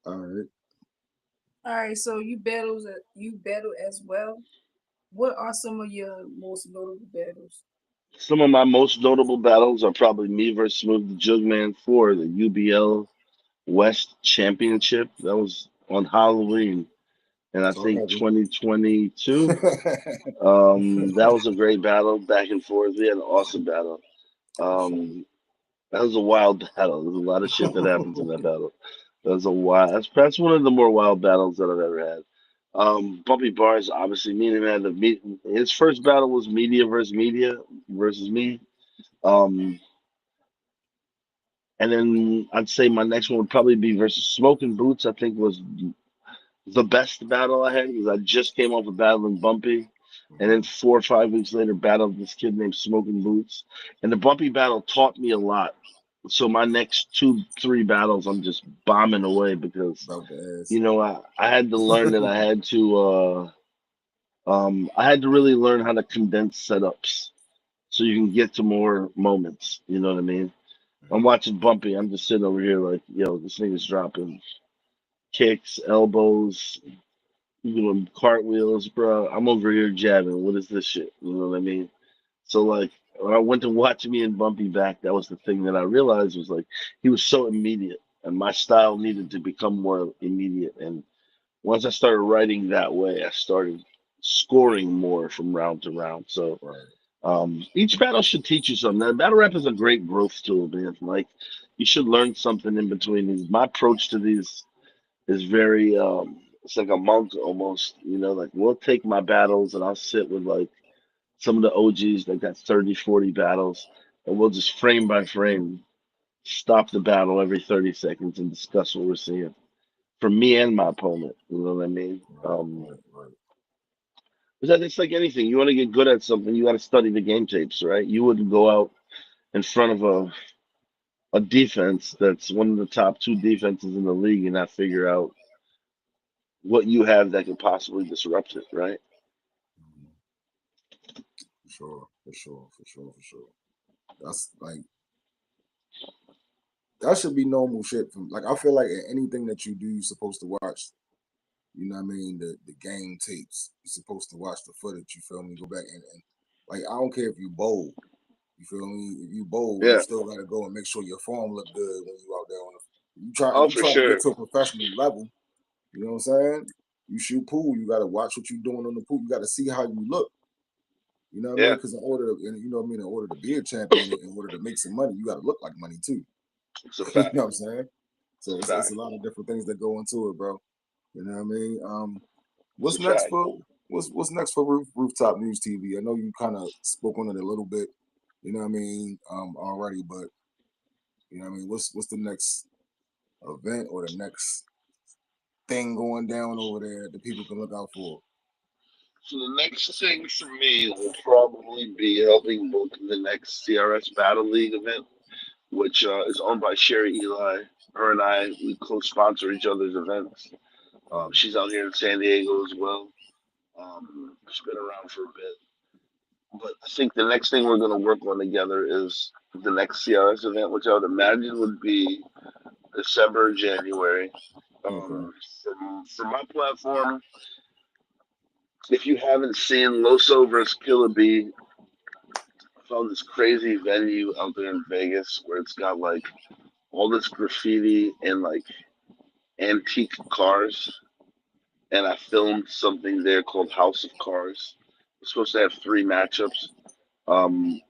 All right. All right. So you battle as well. What are some of your most notable battles? Some of my most notable battles are probably me versus Smooth the Jugman for the UBL West Championship. That was on Halloween, and I So think heavy. 2022. That was a great battle, back and forth. We had an awesome battle. That was a wild battle. There's a lot of shit that happens in that battle. That was a wild. That's one of the more wild battles that I've ever had. Bumpy Bars, obviously, me and him had his first battle was media versus me. Um, and then I'd say my next one would probably be versus Smoking Boots. I think was the best battle I had because I just came off of battling Bumpy, and then 4 or 5 weeks later battled this kid named Smoking Boots. And the Bumpy battle taught me a lot. So my next 2, 3 battles, I'm just bombing away because About the ass. you know I had to learn that I had to really learn how to condense setups so you can get to more moments. You know what I mean? I'm watching Bumpy. I'm just sitting over here like, yo, this nigga's dropping kicks, elbows, doing cartwheels, bro. I'm over here jabbing. What is this shit? You know what I mean? So like when I went to watch me and Bumpy back, that was the thing that I realized was like he was so immediate, and my style needed to become more immediate. And once I started writing that way, I started scoring more from round to round. So Right. each battle should teach you something. That battle rap is a great growth tool, man. Like you should learn something in between these. My approach to these is very it's like a monk almost. You know, like we'll take my battles and I'll sit with like some of the OGs that got 30, 40 battles, and we'll just frame by frame stop the battle every 30 seconds and discuss what we're seeing from me and my opponent. You know what I mean? Right. Right. Right. Because it's like anything. You want to get good at something, you got to study the game tapes, right? You wouldn't go out in front of a defense that's one of the top 2 defenses in the league and not figure out what you have that could possibly disrupt it, right? Mhm. For sure. For sure. For sure. For sure. That's like that should be normal shit. From like I feel like in anything that you do, you're supposed to watch. You know what I mean? The game tapes. You're supposed to watch the footage. You feel me? Go back and like I don't care if you bowl. You feel me? If you bowl, you Yeah. still gotta go and make sure your form look good when you out there on the. You try if Oh, you for trying to get sure. to a professional level. You know what I'm saying? You shoot pool. You gotta watch what you're doing on the pool. You gotta see how you look. You know what I mean? Yeah. Because in order, you know what I mean, in order to be a champion, in order to make some money, you gotta look like money too. It's a You fact. know what I'm saying? So It's a it's a fact. lot of different things that go into it, bro. You know what I mean? It's What's a next fact. for what's next for Rooftop News TV? I know you kind of spoke on it a little bit. You know what I mean? Already, but you know what I mean? What's the next event or the next thing going down over there that people can look out for? So the next thing for me will probably be helping book the next CRS Battle League event, which is owned by Sherry Eli. Her and I, we co-sponsor each other's events. She's out here in San Diego as well. She's been around for a bit. But I think the next thing we're going to work on together is the next CRS event, which I would imagine would be December, January. Okay. For my platform, if you haven't seen Loso versus Killer Bee, I found this crazy venue out there in Vegas where it's got like all this graffiti and like antique cars. And I filmed something there called House of Cars. We're supposed to have 3 matchups. Um,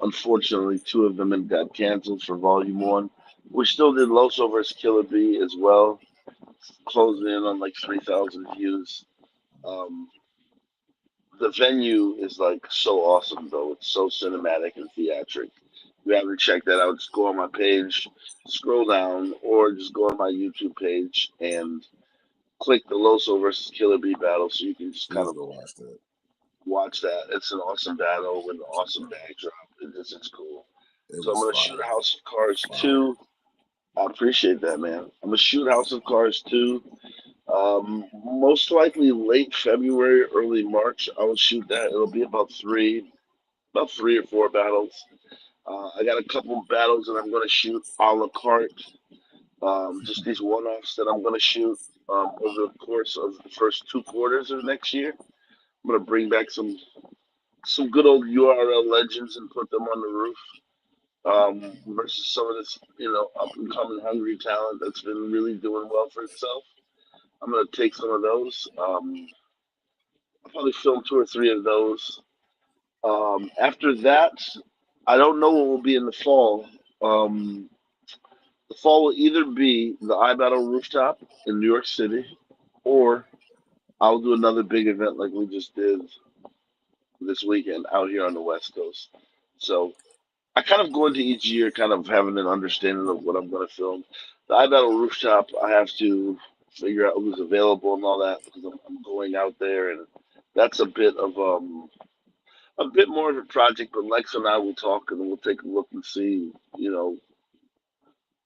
Unfortunately, 2 of them had got canceled for Volume 1. We still did Loso versus Killer Bee as well, closing in on like 3,000 views. Um, the venue is like so awesome, though. It's so cinematic and theatric. If you haven't checked that out, just go on my page, scroll down, or just go on my YouTube page and click the Loso versus Killer Bee battle so you can just kind Please of go watch that. watch that. It's an awesome battle with an awesome backdrop. It's cool. It So I'm was gonna shoot fire. House of Cards Fire. 2. I appreciate that, man. I'm gonna shoot House of Cards 2. Most likely late February, early March. I will shoot that. It'll be about 3 or 4 battles. I got a couple battles that I'm gonna shoot a la carte. Just these one-offs that I'm gonna shoot over the course of the first 2 quarters of next year. I'm gonna bring back some good old URL legends and put them on the roof. Versus some of this, up and coming hungry talent that's been really doing well for itself. I'm gonna take some of those. I'll probably film 2 or 3 of those. After that, I don't know what will be in the fall. Um, the fall will either be the iBattle Rooftop in New York City, or I'll do another big event like we just did this weekend out here on the West Coast. So I kind of go into each year kind of having an understanding of what I'm going to film. The iBattle Rooftop, I have to figure out who's available and all that because I'm going out there, and that's a bit more of a project. But Lex and I will talk, and we'll take a look and see,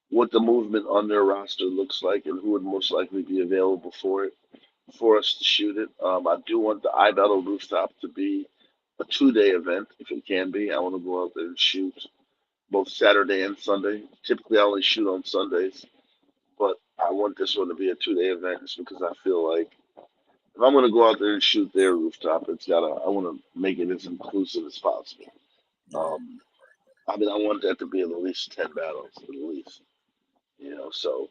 what the movement on their roster looks like and who would most likely be available for it, for us to shoot it. I do want the iBattle Rooftop to be a 2-day event if it can be. I want to go out there and shoot both Saturday and Sunday. Typically, I only shoot on Sundays, but I want this one to be a 2-day event just because I feel like if I'm going to go out there and shoot their rooftop, I want to make it as inclusive as possible. Um, I mean, I want that to be at least 10 battles, at least. So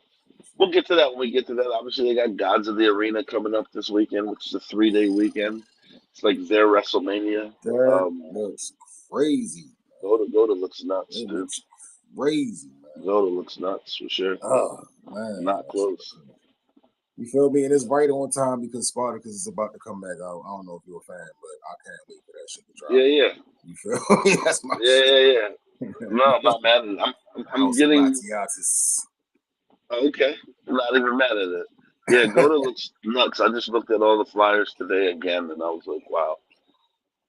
we'll get to that when we get to that. Obviously, they got Gods of the Arena coming up this weekend, which is a 3-day weekend. It's like their WrestleMania. That looks crazy. Goda looks nuts, It dude. looks crazy, man. Goda looks nuts for sure. Oh man, Not close. You feel me? And it's right on time because Spartacus is about to come back out. I don't know if you're a fan, but I can't wait for that shit to drop. Yeah. You feel me? That's my Yeah. No, I'm not mad at it. I'm getting okay. I'm not even mad at it. Yeah, Goda looks nuts. I just looked at all the flyers today again, and I was like, wow.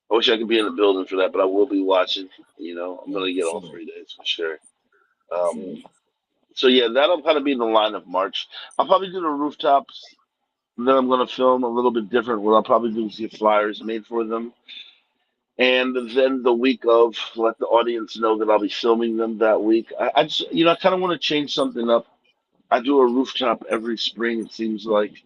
I wish I could be in the building for that, but I will be watching. I'm gonna get all 3 days for sure. So yeah, that'll kind of be the line of March. I'll probably do the rooftops. Then I'm gonna film a little bit different. What I'll probably do is get flyers made for them, and then the week of, let the audience know that I'll be filming them that week. I just, I kind of want to change something up. I do a rooftop every spring, it seems like.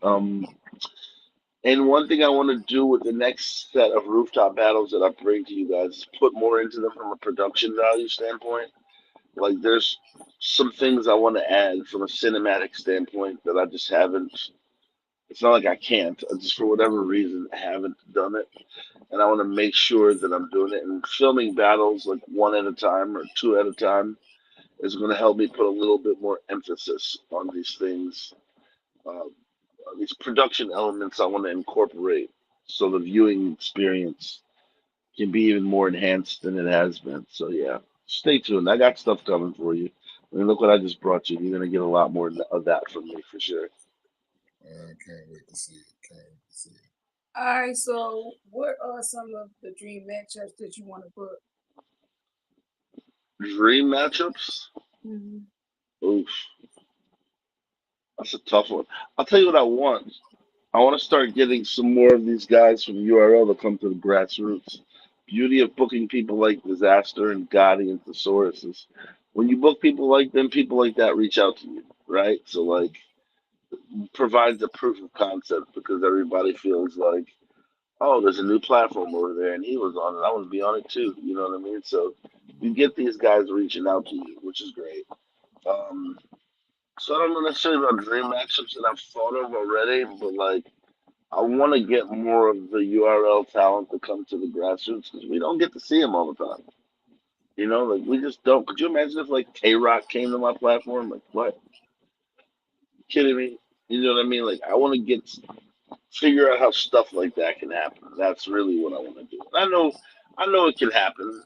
And one thing I want to do with the next set of rooftop battles that I bring to you guys is put more into them from a production value standpoint. Like there's some things I want to add from a cinematic standpoint that I just haven't. It's not like I can't. I just for whatever reason haven't done it, and I want to make sure that I'm doing it. And filming battles like one at a time or two at a time is going to help me put a little bit more emphasis on these things. These production elements I want to incorporate so the viewing experience can be even more enhanced than it has been. So yeah, stay tuned. I got stuff coming for you. I mean, look what I just brought you. You're gonna get a lot more of that from me for sure. I can't wait to see it. All right, so what are some of the dream matchups that you want to put? Dream matchups? Oof. That's a tough one. I'll tell you what I want. I want to start getting some more of these guys from URL to come to the grassroots. Beauty of booking people like Disaster and Gotti and Thesaurus is when you book people like them, people like that reach out to you, right? So like provides a proof of concept because everybody feels like, oh, there's a new platform over there and he was on it. I want to be on it too. You know what I mean? So you get these guys reaching out to you, which is great. So I don't know necessarily about dream matchups that I've thought of already, but like I want to get more of the URL talent to come to the grassroots because we don't get to see them all the time. Like we just don't. Could you imagine if like K-Rock came to my platform? Like what? You kidding me? You know what I mean? Like I want to figure out how stuff like that can happen. That's really what I want to do. I know it can happen.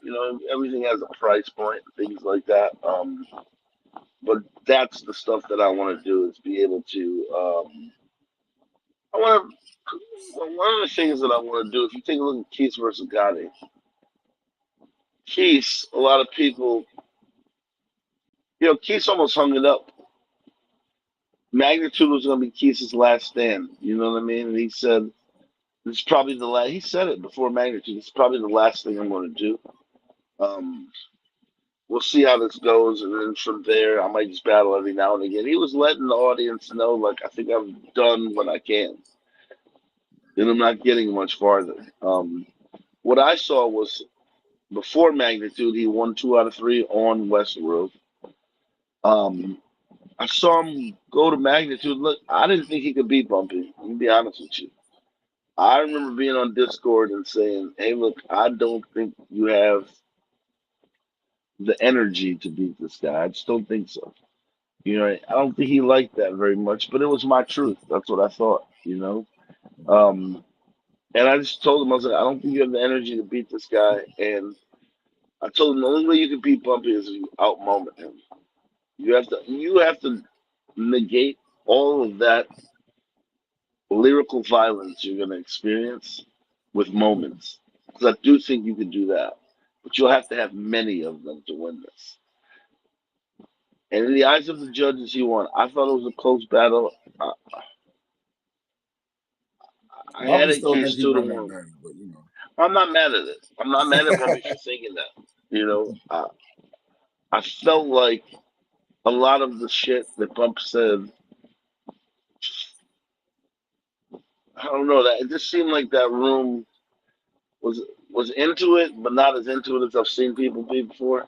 Everything has a price point, things like that. But that's the stuff that I want to do is be able to. One of the things that I want to do, if you take a look at Keith versus Gotti, Keith, a lot of people, Keith almost hung it up. Magnitude was going to be Keith's last stand. You know what I mean? And he said, "It's probably the last." He said it before Magnitude. It's probably the last thing I'm going to do. We'll see how this goes, and then from there, I might just battle every now and again. He was letting the audience know, like, I think I've done what I can, and I'm not getting much farther. What I saw was before Magnitude, he won 2 out of 3 on Westworld. I saw him go to Magnitude. Look, I didn't think he could beat Bumpy. I'm gonna be honest with you. I remember being on Discord and saying, "Hey, look, I don't think you have the energy to beat this guy. I just don't think so. I don't think he liked that very much, but it was my truth. That's what I thought, And I just told him, I was like, I don't think you have the energy to beat this guy. And I told him the only way you can beat Bumpy is if you out moment him. You have to negate all of that lyrical violence you're gonna experience with moments. Because I do think you can do that. But you'll have to have many of them to win this. And in the eyes of the judges, he won. I thought it was a close battle. I had Bumpy it still think case he 2 to won that 1. battle, but you know. I'm not mad at it. I'm not mad at Bumpy for thinking that. You know, I felt like a lot of the shit that Bump said, I don't know, that it just seemed like that room was was into it, but not as into it as I've seen people be before.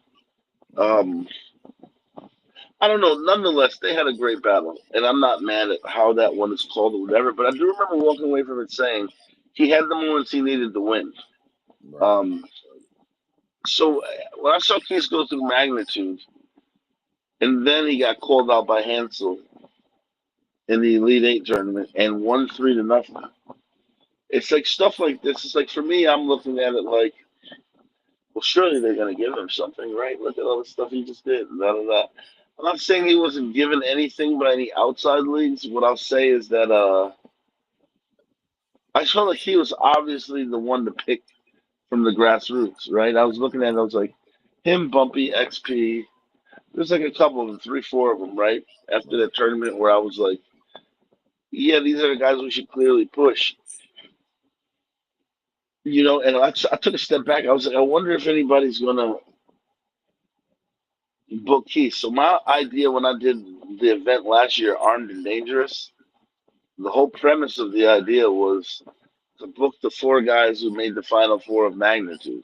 Um, I don't know. Nonetheless, they had a great battle, and I'm not mad at how that one is called or whatever. But I do remember walking away from it saying he had the moments he needed to win. Right. Um, so when I saw Keith go through magnitude, and then he got called out by Hansel in the Elite Eight tournament and won 3-0. It's like stuff like this. It's like for me, I'm looking at it like, well, surely they're gonna give him something, right? Look at all the stuff he just did. Da, da, da. I'm not saying he wasn't given anything by any outside leagues. What I'll say is that I felt like he was obviously the one to pick from the grassroots, right? I was looking at it, I was like, him, Bumpy, XP. There's like a couple of them, 3, 4 of them, right? After that tournament where I was like, yeah, these are the guys we should clearly push. You know, and I took a step back. I was like, I wonder if anybody's gonna book Keith. So my idea when I did the event last year, Armed and Dangerous, the whole premise of the idea was to book the 4 guys who made the final 4 of magnitude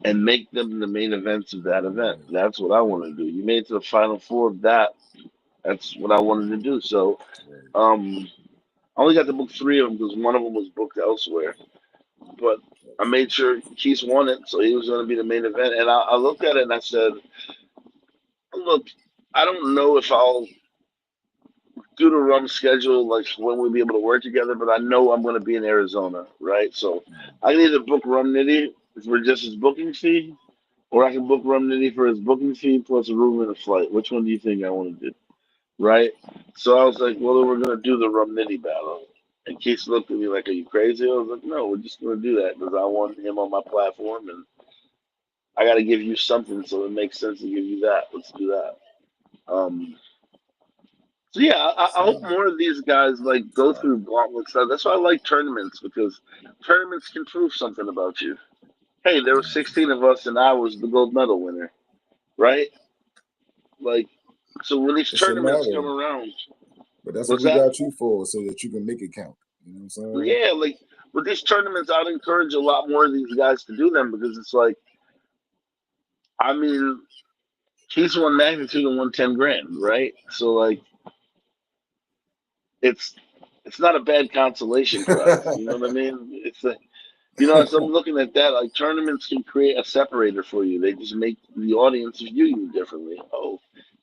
and make them the main events of that event. That's what I want to do. You made it to the final 4 of that. That's what I wanted to do. So I only got to book 3 of them because one of them was booked elsewhere. But I made sure Keith won it, so he was going to be the main event. And I looked at it and I said, look, I don't know if I'll do the rum schedule, like when we'll be able to work together, but I know I'm going to be in Arizona, right? So I can either book Rum Nitty for just his booking fee, or I can book Rum Nitty for his booking fee plus a room and a flight. Which one do you think I want to do, right? So I was like, well, then we're going to do the Rum Nitty battle. And Keith looked at me like, are you crazy? I was like, no, we're just going to do that because I want him on my platform, and I got to give you something, so it makes sense to give you that. Let's do that. So yeah, I hope more of these guys like go through gauntlet stuff. That's why I like tournaments because tournaments can prove something about you. Hey, there were 16 of us, and I was the gold medal winner, right? Like, so when these It should tournaments matter. come around, But that's what what's we that? got you for, so that you can make it count. You know what I'm saying? Yeah, like with these tournaments, I'd encourage a lot more of these guys to do them because it's like, I mean, he's won magnitude and won 10 grand, right? So like, it's it's not a bad consolation prize. You know what I mean? It's like, you know, as I'm looking at that, like tournaments can create a separator for you. They just make the audience view you differently. Oh,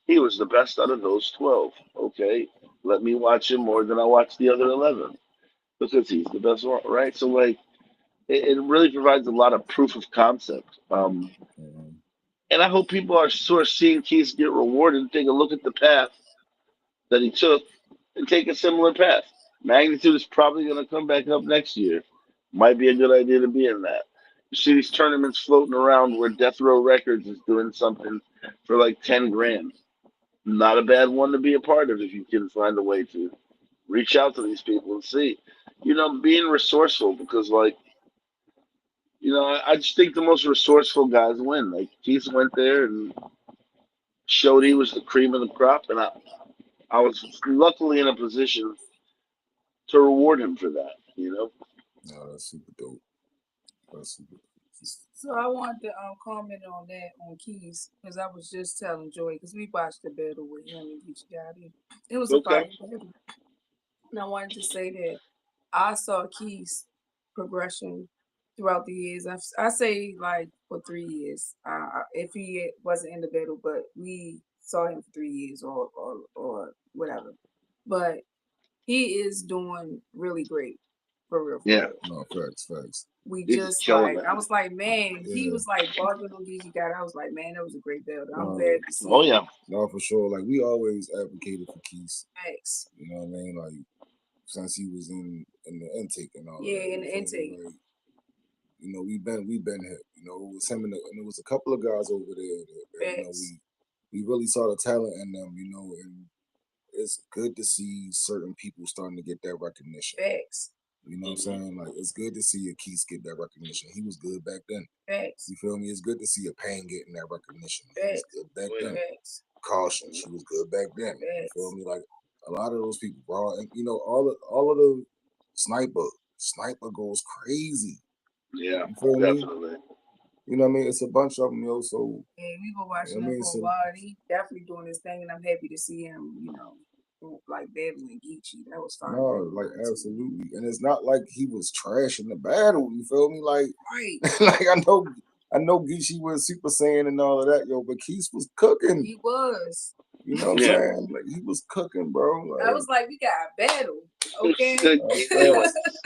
he was the best out of those 12. Okay, let me watch him more than I watch the other 11 because he's the best one, right? So like, it really provides a lot of proof of concept. And I hope people are sort of seeing Keith get rewarded, take a look at the path that he took, and take a similar path. Magnitude is probably going to come back up next year. Might be a good idea to be in that. You see these tournaments floating around where Death Row Records is doing something for like 10 grand. Not a bad one to be a part of if you can find a way to reach out to these people and see. You know, being resourceful because, like, you know, I just think the most resourceful guys win. Like, Keith went there and showed he was the cream of the crop, and I was luckily in a position to reward him for that, you know? No, that's super dope. That's super dope. So I wanted to comment on that on Keys because I was just telling Joy because we watched the battle with him and Geechee Gotti. It was a Okay. fire battle. And I wanted to say that I saw Keys progression throughout the years. I say like for 3 years. If he wasn't in the battle, but we saw him for 3 years or whatever. But he is doing really great for real. Yeah. No, facts. We He's just killing like it. I was like, man, he Yeah. was like bugging on Geechee Gotti. I was like, man, that was a great battle. I'm No. glad to see. Oh, yeah. No, for sure. Like, we always advocated for Keith. Thanks. You know what I mean? Like, since he was in the intake and all Yeah, that. in the intake. Like, you know, we've been hit. You know, it was him and it was a couple of guys over there that you know, we really saw the talent in them, and it's good to see certain people starting to get that recognition. Facts. You know what I'm saying? Like, it's good to see a Keith get that recognition. He was good back then. Facts. You feel me? It's good to see a Payne getting that recognition. He was Facts. good back then. Facts. Caution, she was good back then. You Facts. feel me? Like, a lot of those people, bro, and all of the sniper goes crazy. Yeah, You feel me? definitely. You know what I mean? It's a bunch of them, so Yeah, we were watching you know what I him mean? for a So, while. He definitely doing his thing, and I'm happy to see him, like battling Geechee. That was fine. no, like, absolutely. And it's not like he was trash in the battle, you feel me? Like, Right. like I know Geechee was Super Saiyan and all of that, but Keith was cooking. He was. You know what I'm Yeah. saying? Like, he was cooking, bro. Like, I was like, we got a battle, okay?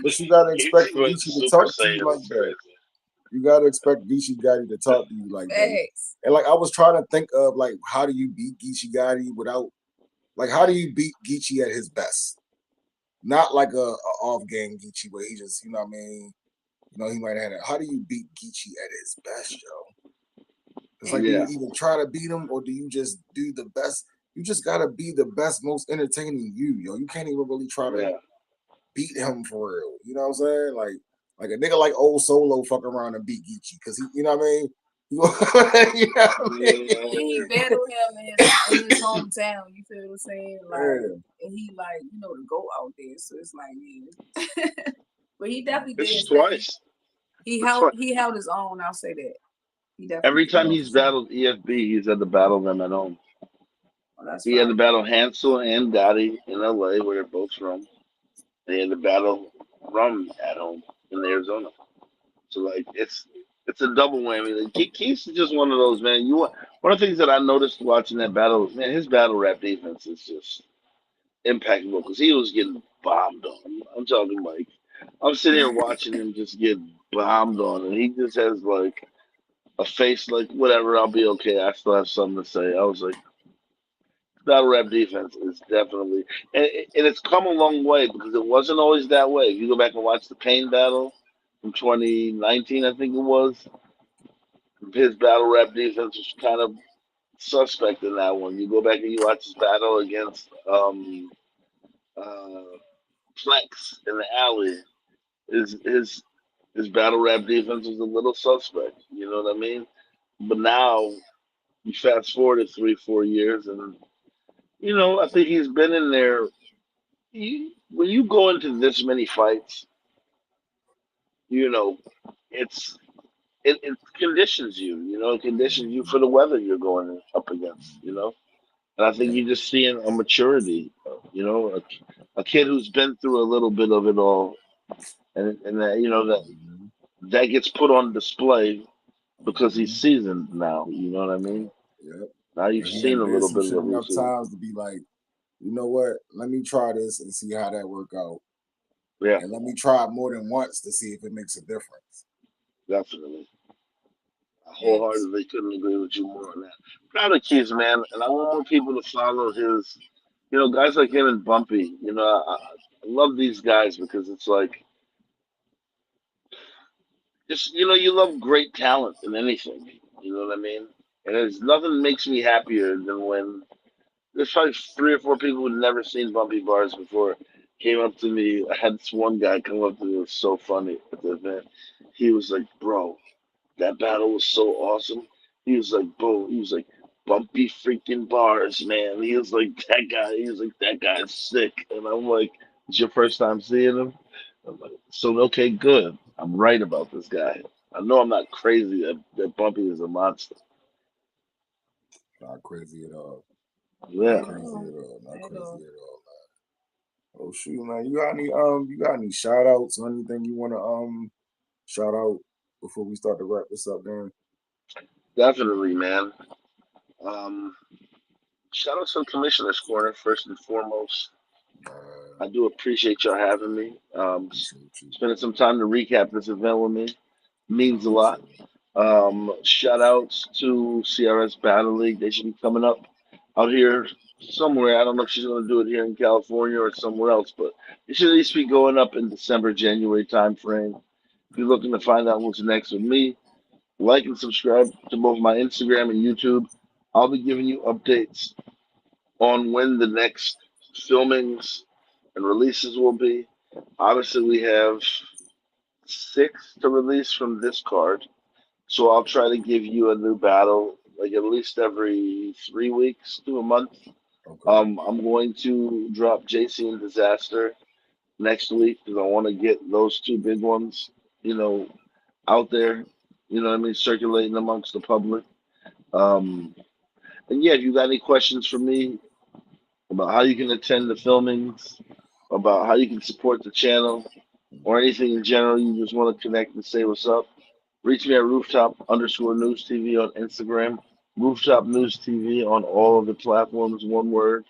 but you gotta expect for Geechee Geechee to Super talk to Saiyan you like was that. crazy. You gotta expect Geechee Gotti to talk to you like that. Facts. And like, I was trying to think of like, how do you beat Geechee Gotti without, like, how do you beat Geechee at his best? Not like a off game Geechee where he just, you know what I mean? He might have it. How do you beat Geechee at his best, yo? It's like, do you even try to beat him, or do you just do the best? You just gotta be the best, most entertaining yo. You can't even really try to beat him for real. You know what I'm saying? Like a nigga like Old Solo fuck around and beat Geechee because he, you know what I mean? You know what I mean? He battled him in his hometown. You feel what I'm saying? Like, and he like, to go out there. So it's like, yeah. But he definitely did. It's twice. He held his own. I'll say that. He definitely Every did. time he's battled EFB, he's had to battle them at home. That's He had to battle Hansel and Gotti in LA, where they're both from. They had to battle Rum at home in Arizona. So like, it's a double whammy. Like, Keith's just one of those, man. One of the things that I noticed watching that battle, man, his battle rap defense is just impeccable because he was getting bombed on. I'm talking like, I'm sitting here watching him just get bombed on, and he just has like a face like, whatever, I'll be okay. I still have something to say. I was like, battle rap defense is definitely, and it's come a long way because it wasn't always that way. If you go back and watch the Payne battle from 2019, I think it was, his battle rap defense was kind of suspect in that one. You go back and you watch his battle against uh, Flex in the alley. His battle rap defense was a little suspect. You know what I mean? But now you fast forward to 3-4 years, and I think he's been in there. When you go into this many fights, it's it conditions you. It conditions you for the weather you're going up against. And I think you're just seeing a maturity. A kid who's been through a little bit of it all, and that gets put on display because he's seasoned now. You know what I mean? Yep. Now you've seen a little bit of what enough times to be like, you know what? Let me try this and see how that work out. Yeah. And let me try it more than once to see if it makes a difference. Definitely. I wholeheartedly couldn't agree with you more on that. Proud of Keith, man, and I want more people to follow his. Guys like him and Bumpy. I love these guys because it's like, just you love great talent in anything. You know what I mean? And there's nothing makes me happier than when there's probably 3 or 4 people who'd never seen Bumpy Bars before came up to me. I had this one guy come up to me. It was so funny at the event. He was like, "Bro, that battle was so awesome." He was like, "Bro," he was like, "Bumpy freaking Bars, man." He was like, "That guy." He was like, "That guy's sick." And I'm like, "It's your first time seeing him?" I'm like, "So okay, good. I'm right about this guy. I know I'm not crazy that Bumpy is a monster." Not crazy at all. Yeah. Not crazy at all. Not crazy at all, man. Oh shoot, man. You got any shout outs or anything you wanna shout out before we start to wrap this up, Dan? Definitely, man. Shout out to Commissioner's Corner first and foremost. I do appreciate y'all having me. Spending some time to recap this event with me means a lot. Shout outs to CRS Battle League. They should be coming up out here somewhere. I don't know if she's going to do it here in California or somewhere else, but it should at least be going up in December, January time frame. If you're looking to find out what's next with me, like and subscribe to both my Instagram and YouTube. I'll be giving you updates on when the next filmings and releases will be. Obviously, we have 6 to release from this card, so I'll try to give you a new battle like at least every 3 weeks to a month. Okay. I'm going to drop JC and Disaster next week because I want to get those 2 big ones, out there. You know what I mean, circulating amongst the public. Um, and yeah, if you got any questions for me about how you can attend the filmings, about how you can support the channel, or anything in general, you just want to connect and say what's up, reach me at Rooftop_News TV on Instagram, Rooftop News TV on all of the platforms, one word.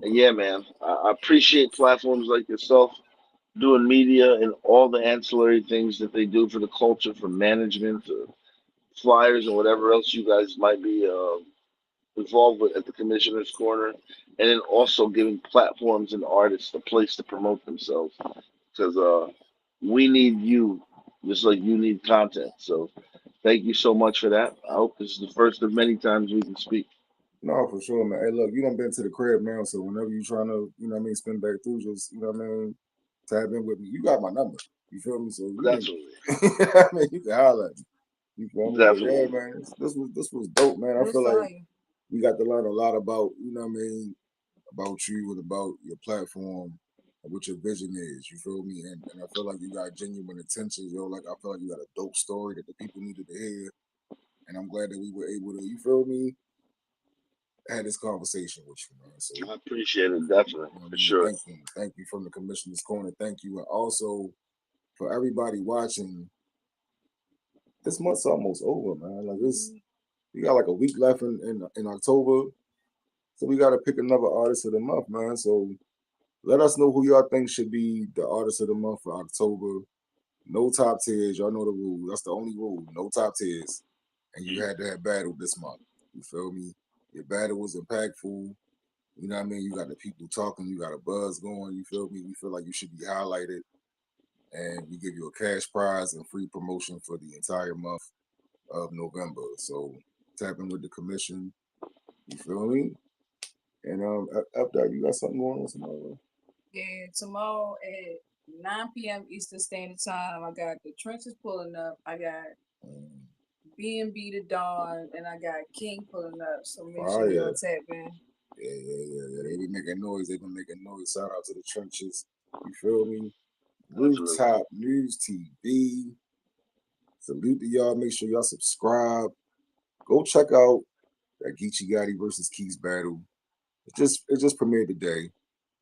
And yeah, man, I appreciate platforms like yourself doing media and all the ancillary things that they do for the culture, from management to flyers and whatever else you guys might be involved with at the Commissioner's Corner. And then also giving platforms and artists a place to promote themselves. Because we need you just like you need content. So thank you so much for that. I hope this is the first of many times we can speak. No, for sure, man. Hey, look, you done been to the crib, man. So whenever you trying to, spin back through, just, tap in with me. You got my number. You feel me? So you Definitely. you can holler at me. You feel me? Definitely. Yeah, man. This was dope, man. I feel like we got to learn a lot about, about you and about your platform and what your vision is. You feel me? And I feel like you got genuine intentions, yo. Like I feel like you got a dope story that the people needed to hear. And I'm glad that we were able to, you feel me, had this conversation with you, man. So I appreciate it, definitely, for sure. Thank you from the Commissioner's Corner. Thank you, and also for everybody watching. This month's almost over, man. Like we got like a week left in October, so we got to pick another artist of the month, man. So let us know who y'all think should be the artist of the month for October. No top tiers, y'all know the rule. That's the only rule. No top tiers, and you had to have battle this month. You feel me? Your battle was impactful. You know what I mean? You got the people talking. You got a buzz going. You feel me? We feel like you should be highlighted. And we give you a cash prize and free promotion for the entire month of November. So tap in with the commission. You feel me? And after you got something going on tomorrow? Yeah, tomorrow at 9 p.m. Eastern Standard Time, I got the Trenches pulling up. I got B&B the Dawn, and I got King pulling up. So make sure y'all tap in. Yeah. They be making noise. They've been making noise. Shout out to the Trenches. You feel me? Rooftop News TV. Salute to y'all. Make sure y'all subscribe. Go check out that Geechee Gotti versus Keys battle. It just premiered today.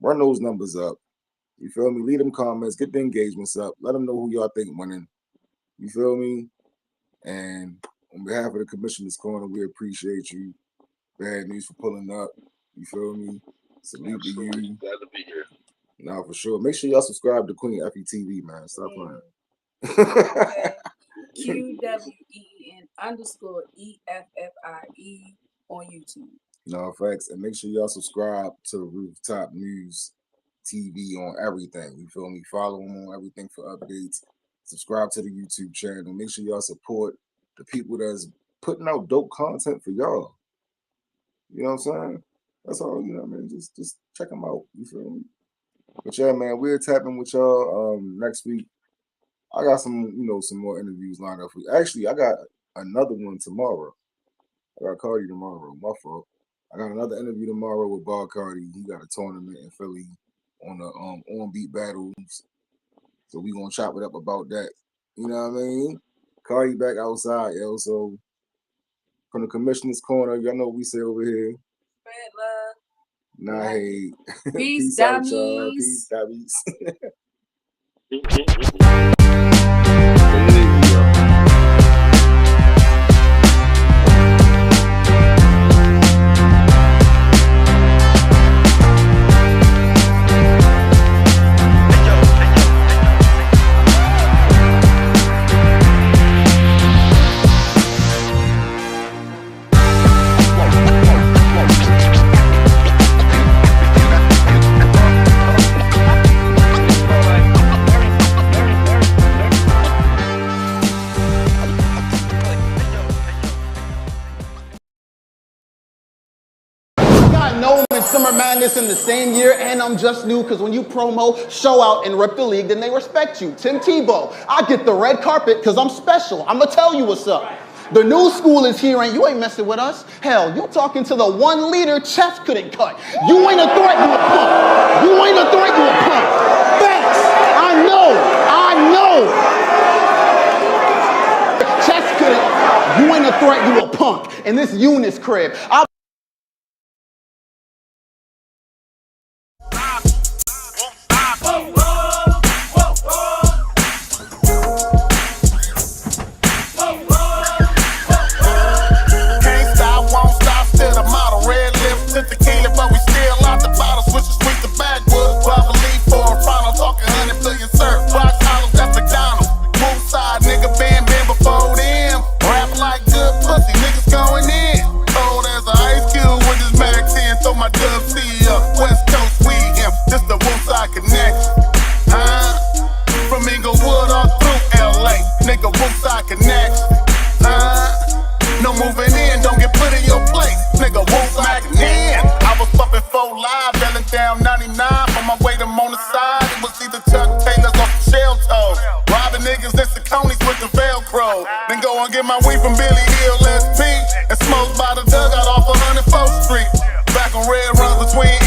Run those numbers up. You feel me? Leave them comments. Get the engagements up. Let them know who y'all think winning. You feel me? And on behalf of the Commissioner's Corner, we appreciate you. Bad News for pulling up. You feel me? Salute to you. Glad to be here. Nah, for sure. Make sure y'all subscribe to Queen FETV, man. Stop playing. QWEN_EFFIE on YouTube. No, facts. And make sure y'all subscribe to Rooftop News TV on everything. You feel me? Follow them on everything for updates. Subscribe to the YouTube channel. Make sure y'all support the people that's putting out dope content for y'all. You know what I'm saying? That's all, you know what I mean? Just check them out. You feel me? But yeah, man, we're tapping with y'all next week. I got some more interviews lined up for you. Actually, I got another one tomorrow. I got Cardi tomorrow. My fault. I got another interview tomorrow with Bob Cardi. He got a tournament in Philly on the on beat battles. So we gonna chop it up about that. You know what I mean? Cardi back outside, yo. So from the Commissioner's Corner, y'all know what we say over here. Spread love. Nah, hey. Peace, out, y'all. Peace, dummies. Madness in the same year, and I'm just new, because when you promo, show out, and rip the league, then they respect you. Tim Tebow, I get the red carpet because I'm special. I'ma tell you what's up. The new school is here, and you ain't messing with us. Hell, you talking to the one leader chest couldn't cut. You ain't a threat, you a punk. You ain't a threat, you a punk. Facts. I know. Chest couldn't. You ain't a threat, you a punk. In this Eunice crib. Tequila, but we still out the bottle. Switch the street to backwoods. Drive a lead for a final. Talking 100 billion surf. Box hollows, that's McDonald's. Move side, nigga, been before them. Rap like good pussy, niggas going in. Cold as an ice cube with this Mac 10. Throw my dub C up. West Coast, we him. This the Wooside connection. From Inglewood all through LA. Nigga, Wooside connection. No moving in, don't get put in your place. Nigga, Wooside in. I was pumping 4 live, belling down 99. On my way to Mona side, it was either Chuck Taylor's or Shell Toe. Robbing niggas in Saconis with the Velcro. Then go and get my weed from Billy Hill SP. And smoke by the dugout off 104th Street. Back on red runs between